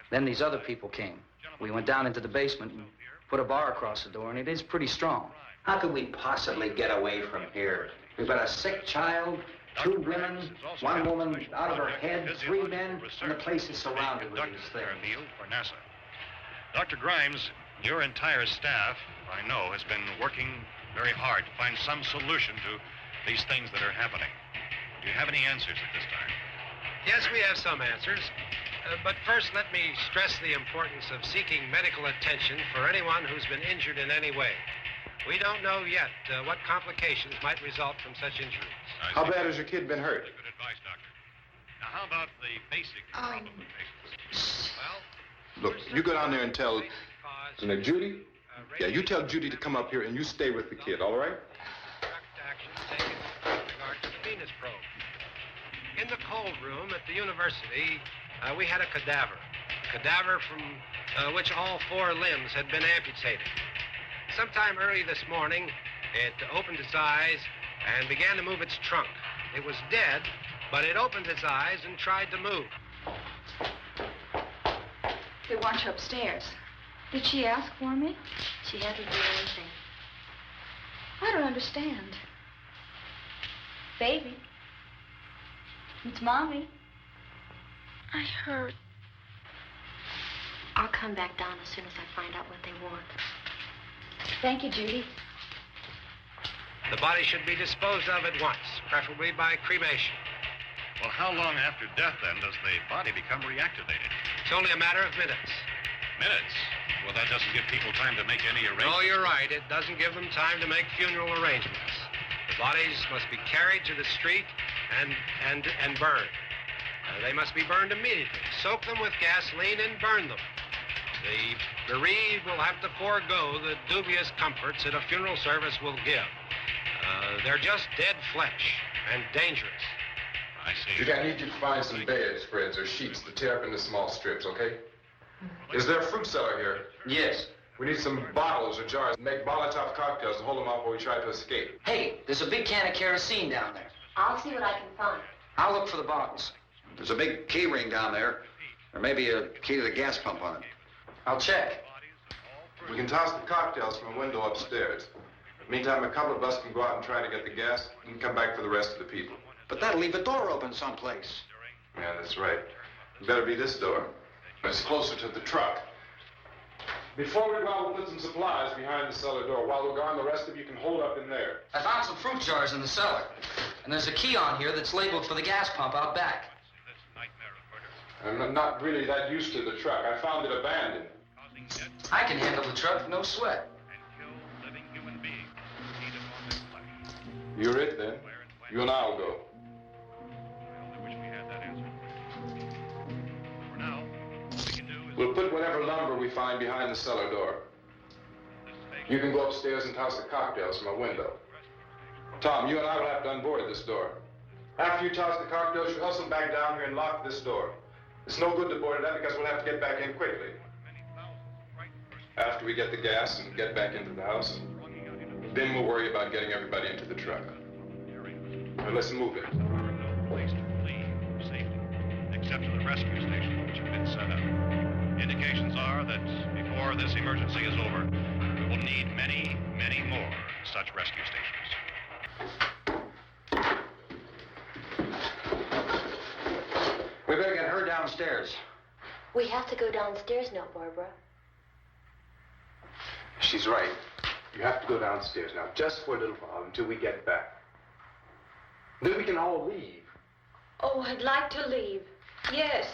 Then these other people came. We went down into the basement and put a bar across the door, and it is pretty strong. How could we possibly get away from here? We've got a sick child, 2 women, 1 woman out of her head, 3 men, and the place is surrounded with these things. For NASA. Dr. Grimes, your entire staff, I know, has been working very hard to find some solution to these things that are happening. Do you have any answers at this time? Yes, we have some answers. But first, let me stress the importance of seeking medical attention for anyone who's been injured in any way. We don't know yet what complications might result from such injuries. How bad has your kid been hurt? Good advice, Doctor. Now, how about the basic problem of patients? Look, you go down there and tell... Judy? Yeah, you tell Judy to come up here and you stay with the kid, all right? Action taken with regard to the Venus probe. In the cold room at the university, we had a cadaver from which all 4 limbs had been amputated. Sometime early this morning, it opened its eyes and began to move its trunk. It was dead, but it opened its eyes and tried to move. They want you upstairs. Did she ask for me? She hasn't done anything. I don't understand. Baby. It's Mommy. I heard. I'll come back down as soon as I find out what they want. Thank you, Judy. The body should be disposed of at once, preferably by cremation. Well, how long after death, then, does the body become reactivated? It's only a matter of minutes. Minutes? Well, that doesn't give people time to make any arrangements. No, you're right. It doesn't give them time to make funeral arrangements. The bodies must be carried to the street and burned. They must be burned immediately. Soak them with gasoline and burn them. The bereaved will have to forego the dubious comforts that a funeral service will give. They're just dead flesh and dangerous. I see. Judy, I need you to find some bedspreads or sheets to tear up into small strips, okay? Is there a fruit cellar here? Yes. We need some bottles or jars. Make Molotov cocktails to hold them off while we try to escape. Hey, there's a big can of kerosene down there. I'll see what I can find. I'll look for the bottles. There's a big key ring down there. There may be a key to the gas pump on it. I'll check. We can toss the cocktails from a window upstairs. Meantime, a couple of us can go out and try to get the gas and come back for the rest of the people. But that'll leave a door open someplace. Yeah, that's right. It better be this door. It's closer to the truck. Before we go out, we'll put some supplies behind the cellar door. While we're gone, the rest of you can hold up in there. I found some fruit jars in the cellar. And there's a key on here that's labeled for the gas pump out back. I'm not really that used to the truck. I found it abandoned. I can handle the truck, no sweat. You're it, then. You and I'll go. We'll put whatever lumber we find behind the cellar door. You can go upstairs and toss the cocktails from a window. Tom, you and I will have to unboard this door. After you toss the cocktails, you hustle back down here and lock this door. It's no good to board it up because we'll have to get back in quickly. After we get the gas and get back into the house, then we'll worry about getting everybody into the truck. Now let's move it. Place to flee safely, except to the rescue station which has been set up. Indications are that before this emergency is over, we will need many, many more such rescue stations. We better get her downstairs. We have to go downstairs now, Barbara. She's right. You have to go downstairs now, just for a little while, until we get back. Then we can all leave. Oh, I'd like to leave. Yes.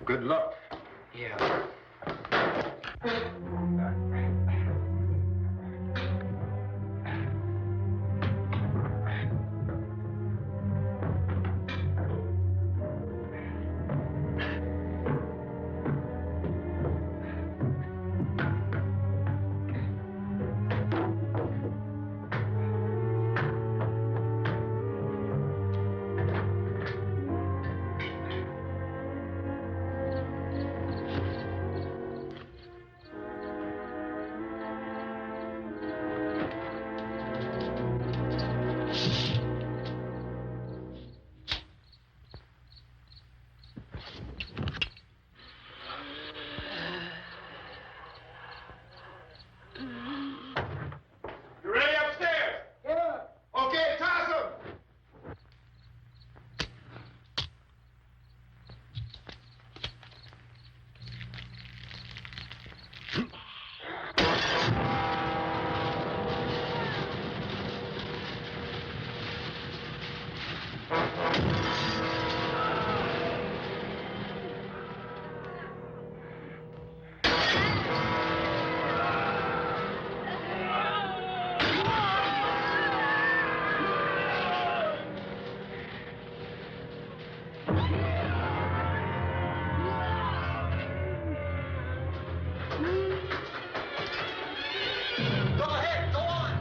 Good luck. Yeah. You ready upstairs? Yeah. Okay, toss them. Go ahead, go on.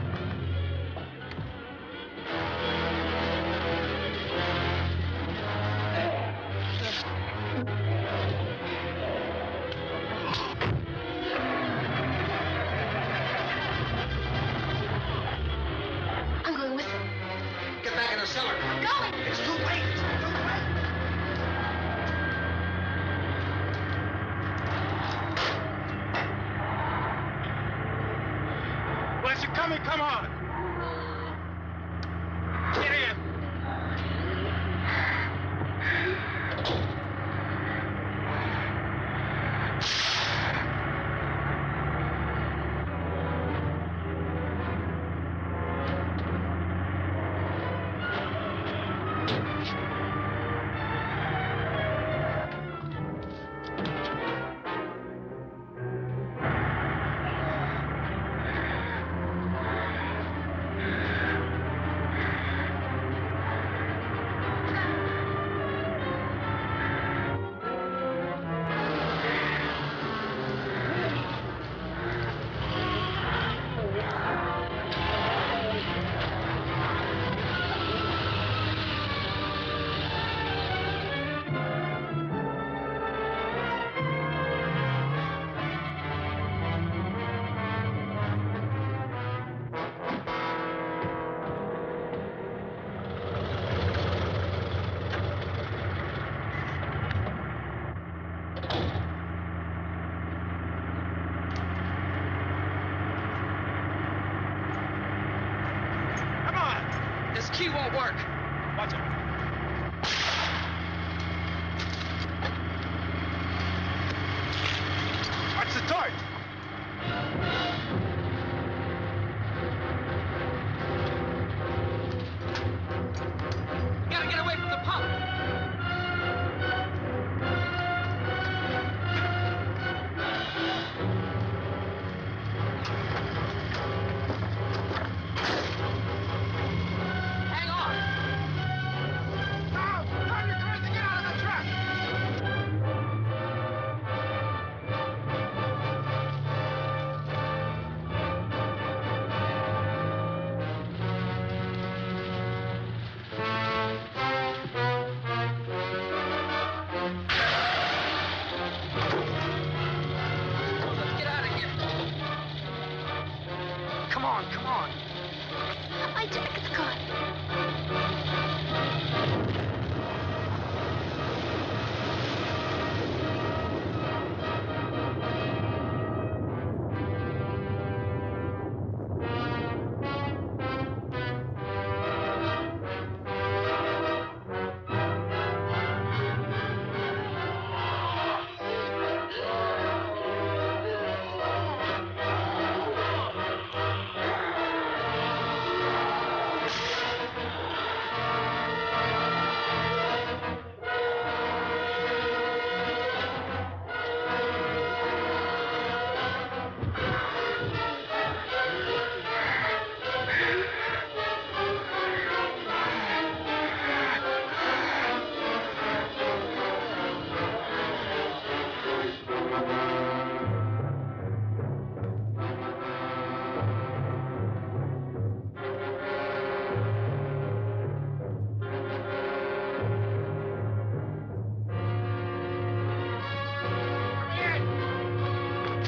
I'm going with them. Get back in the cellar. I'm going. It's too late. It's too late. Unless you're coming, come on. Get in. key won't work. Watch it. Watch the torch. Gotta get away from the pump. Hang on. Now, drive your cars to get out of the truck. Let's get out of here. Come on, come on. My jacket's caught.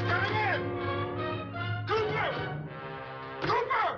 Coming in! Cooper! Cooper!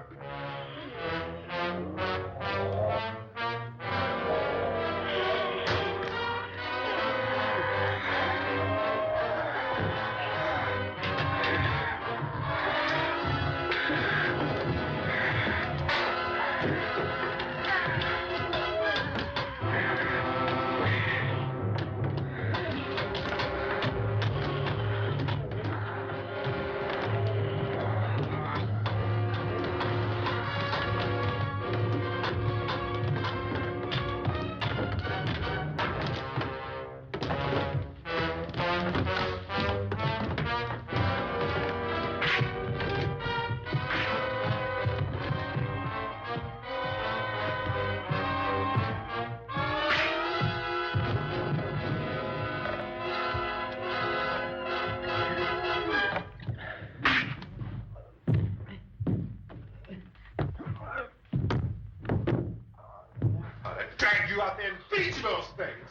I dragged you out there and feed you those things.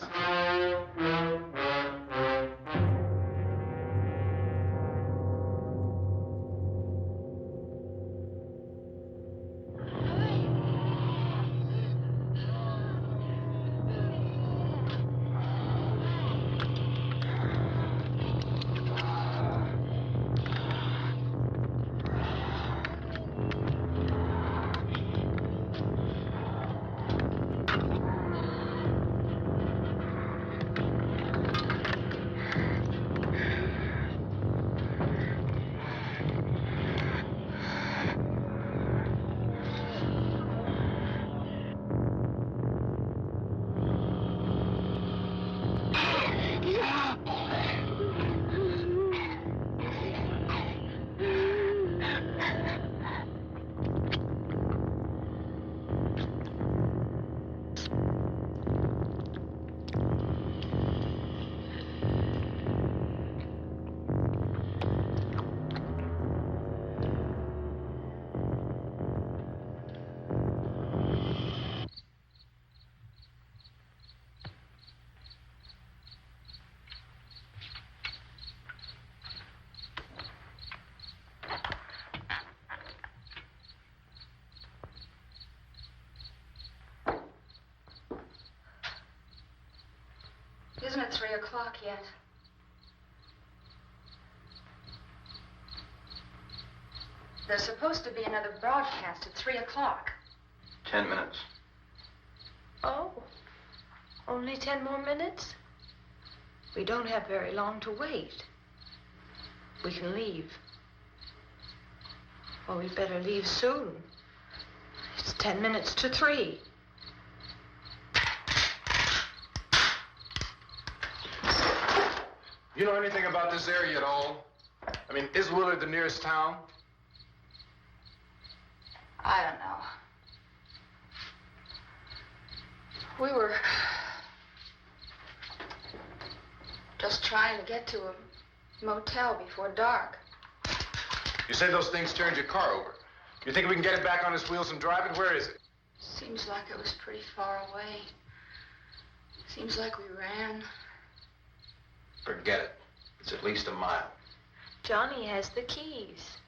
Isn't it 3 o'clock yet? There's supposed to be another broadcast at 3 o'clock. 10 minutes. Oh, only 10 more minutes? We don't have very long to wait. We can leave. Well, we'd better leave soon. It's 10 minutes to 3. You know anything about this area at all? I mean, is Willard the nearest town? I don't know. We were just trying to get to a motel before dark. You say those things turned your car over. You think we can get it back on its wheels and drive it? Where is it? Seems like it was pretty far away. Seems like we ran. Forget it. It's at least a mile. Johnny has the keys.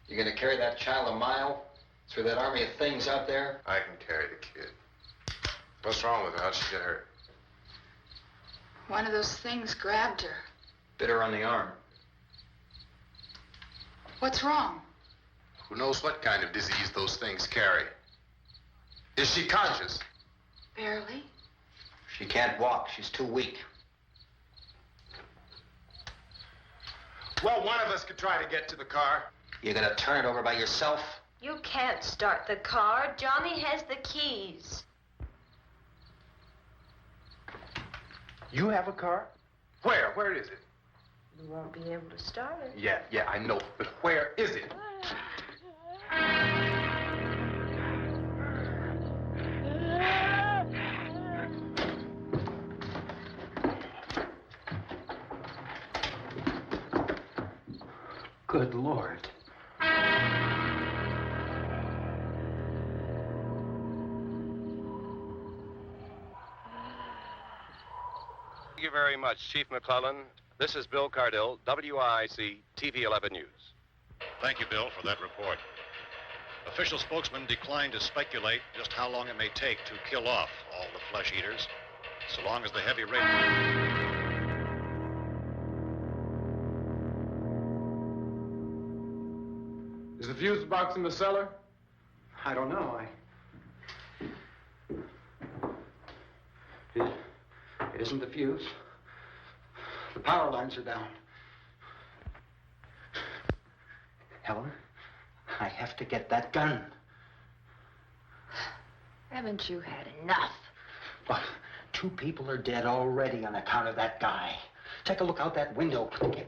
You gonna carry that child a mile through that army of things out there? I can carry the kid. What's wrong with her? How'd she get hurt? One of those things grabbed her. Bit her on the arm. What's wrong? Who knows what kind of disease those things carry? Is she conscious? Barely. She can't walk. She's too weak. Well, one of us could try to get to the car. You gonna turn it over by yourself? You can't start the car. Johnny has the keys. You have a car? Where? Where is it? You won't be able to start it. Yeah, I know. But where is it? Good Lord. Thank you very much, Chief McClellan. This is Bill Cardill, WIC TV 11 News. Thank you, Bill, for that report. Official spokesman declined to speculate just how long it may take to kill off all the flesh eaters, so long as the heavy rain... Is the fuse box in the cellar? I don't know. It isn't the fuse. The power lines are down. Helen, I have to get that gun. Haven't you had enough? But 2 people are dead already on account of that guy. Take a look out that window, quick.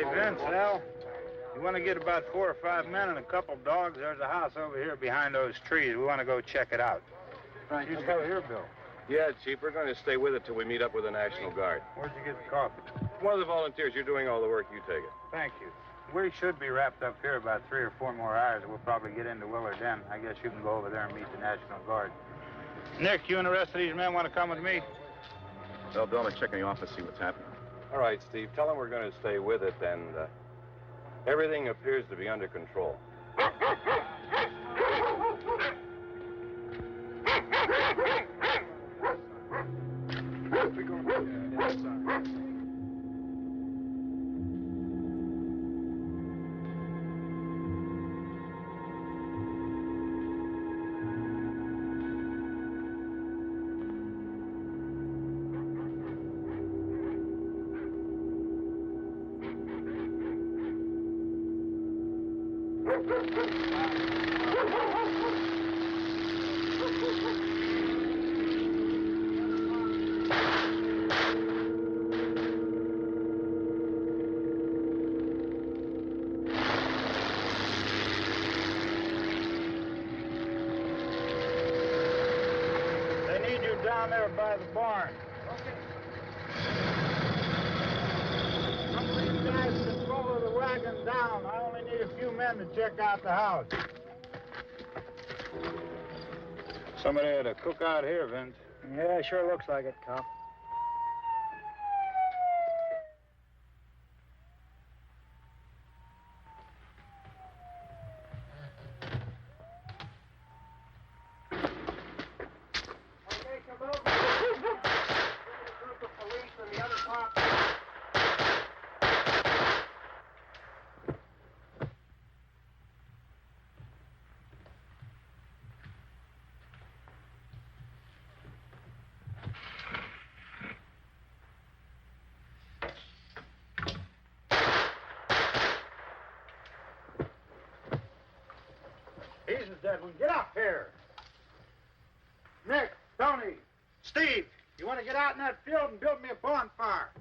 Hey, Vince, Al, you want to get about 4 or 5 men and a couple dogs? There's a house over here behind those trees. We want to go check it out. Right. You go here, Bill. Yeah, Chief, we're going to stay with it till we meet up with the National Guard. Where'd you get the coffee? One of the volunteers, you're doing all the work, you take it. Thank you. We should be wrapped up here about 3 or 4 more hours. We'll probably get into Willard then. I guess you can go over there and meet the National Guard. Nick, you and the rest of these men want to come with me? Well, Bill, let's check in the office, see what's happening. All right, Steve, tell them we're going to stay with it, and everything appears to be under control. They need you down there by the barn. Some of these guys can follow the wagon down. I only need a few men to check out the house. Somebody had a cook out here, Vince. Yeah, sure looks like it, Cop. He's a dead one. Get up here. Nick, Tony, Steve, you want to get out in that field and build me a bonfire?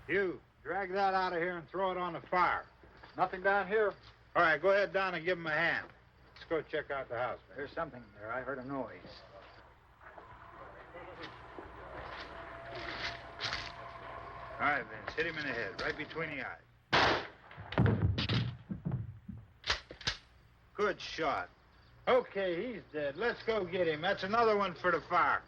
You, drag that out of here and throw it on the fire. Nothing down here. All right, go ahead down and give him a hand. Let's go check out the house. There's something there. I heard a noise. All right, Vince, hit him in the head, right between the eyes. Good shot. Okay, he's dead. Let's go get him. That's another one for the fire.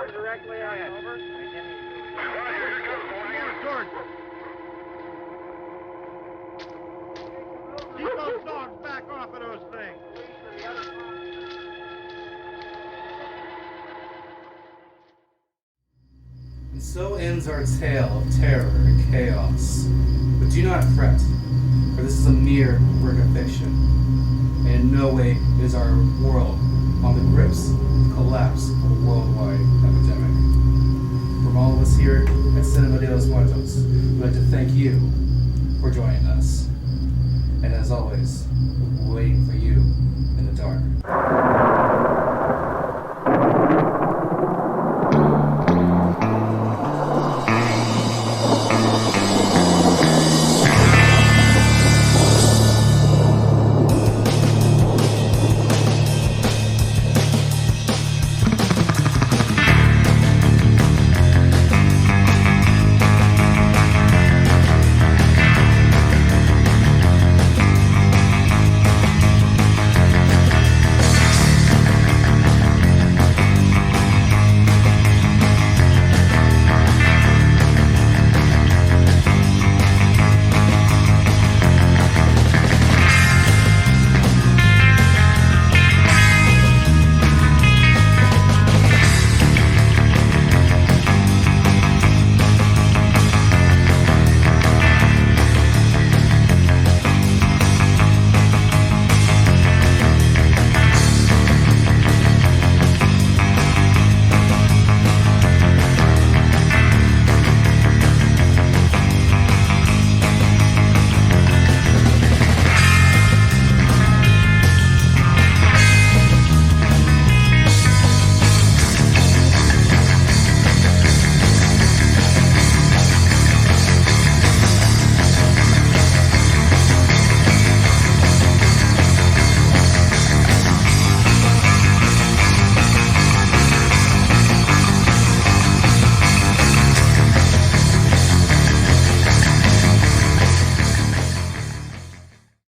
Directly out, over. Keep those dogs back off of those things. And so ends our tale of terror and chaos. But do not fret, for this is a mere work of fiction, and in no way is our world on the grips of the collapse of a worldwide epidemic. From all of us here at cinemadelosmuertos, we'd like to thank you for joining us. And as always, we're waiting for you in the dark.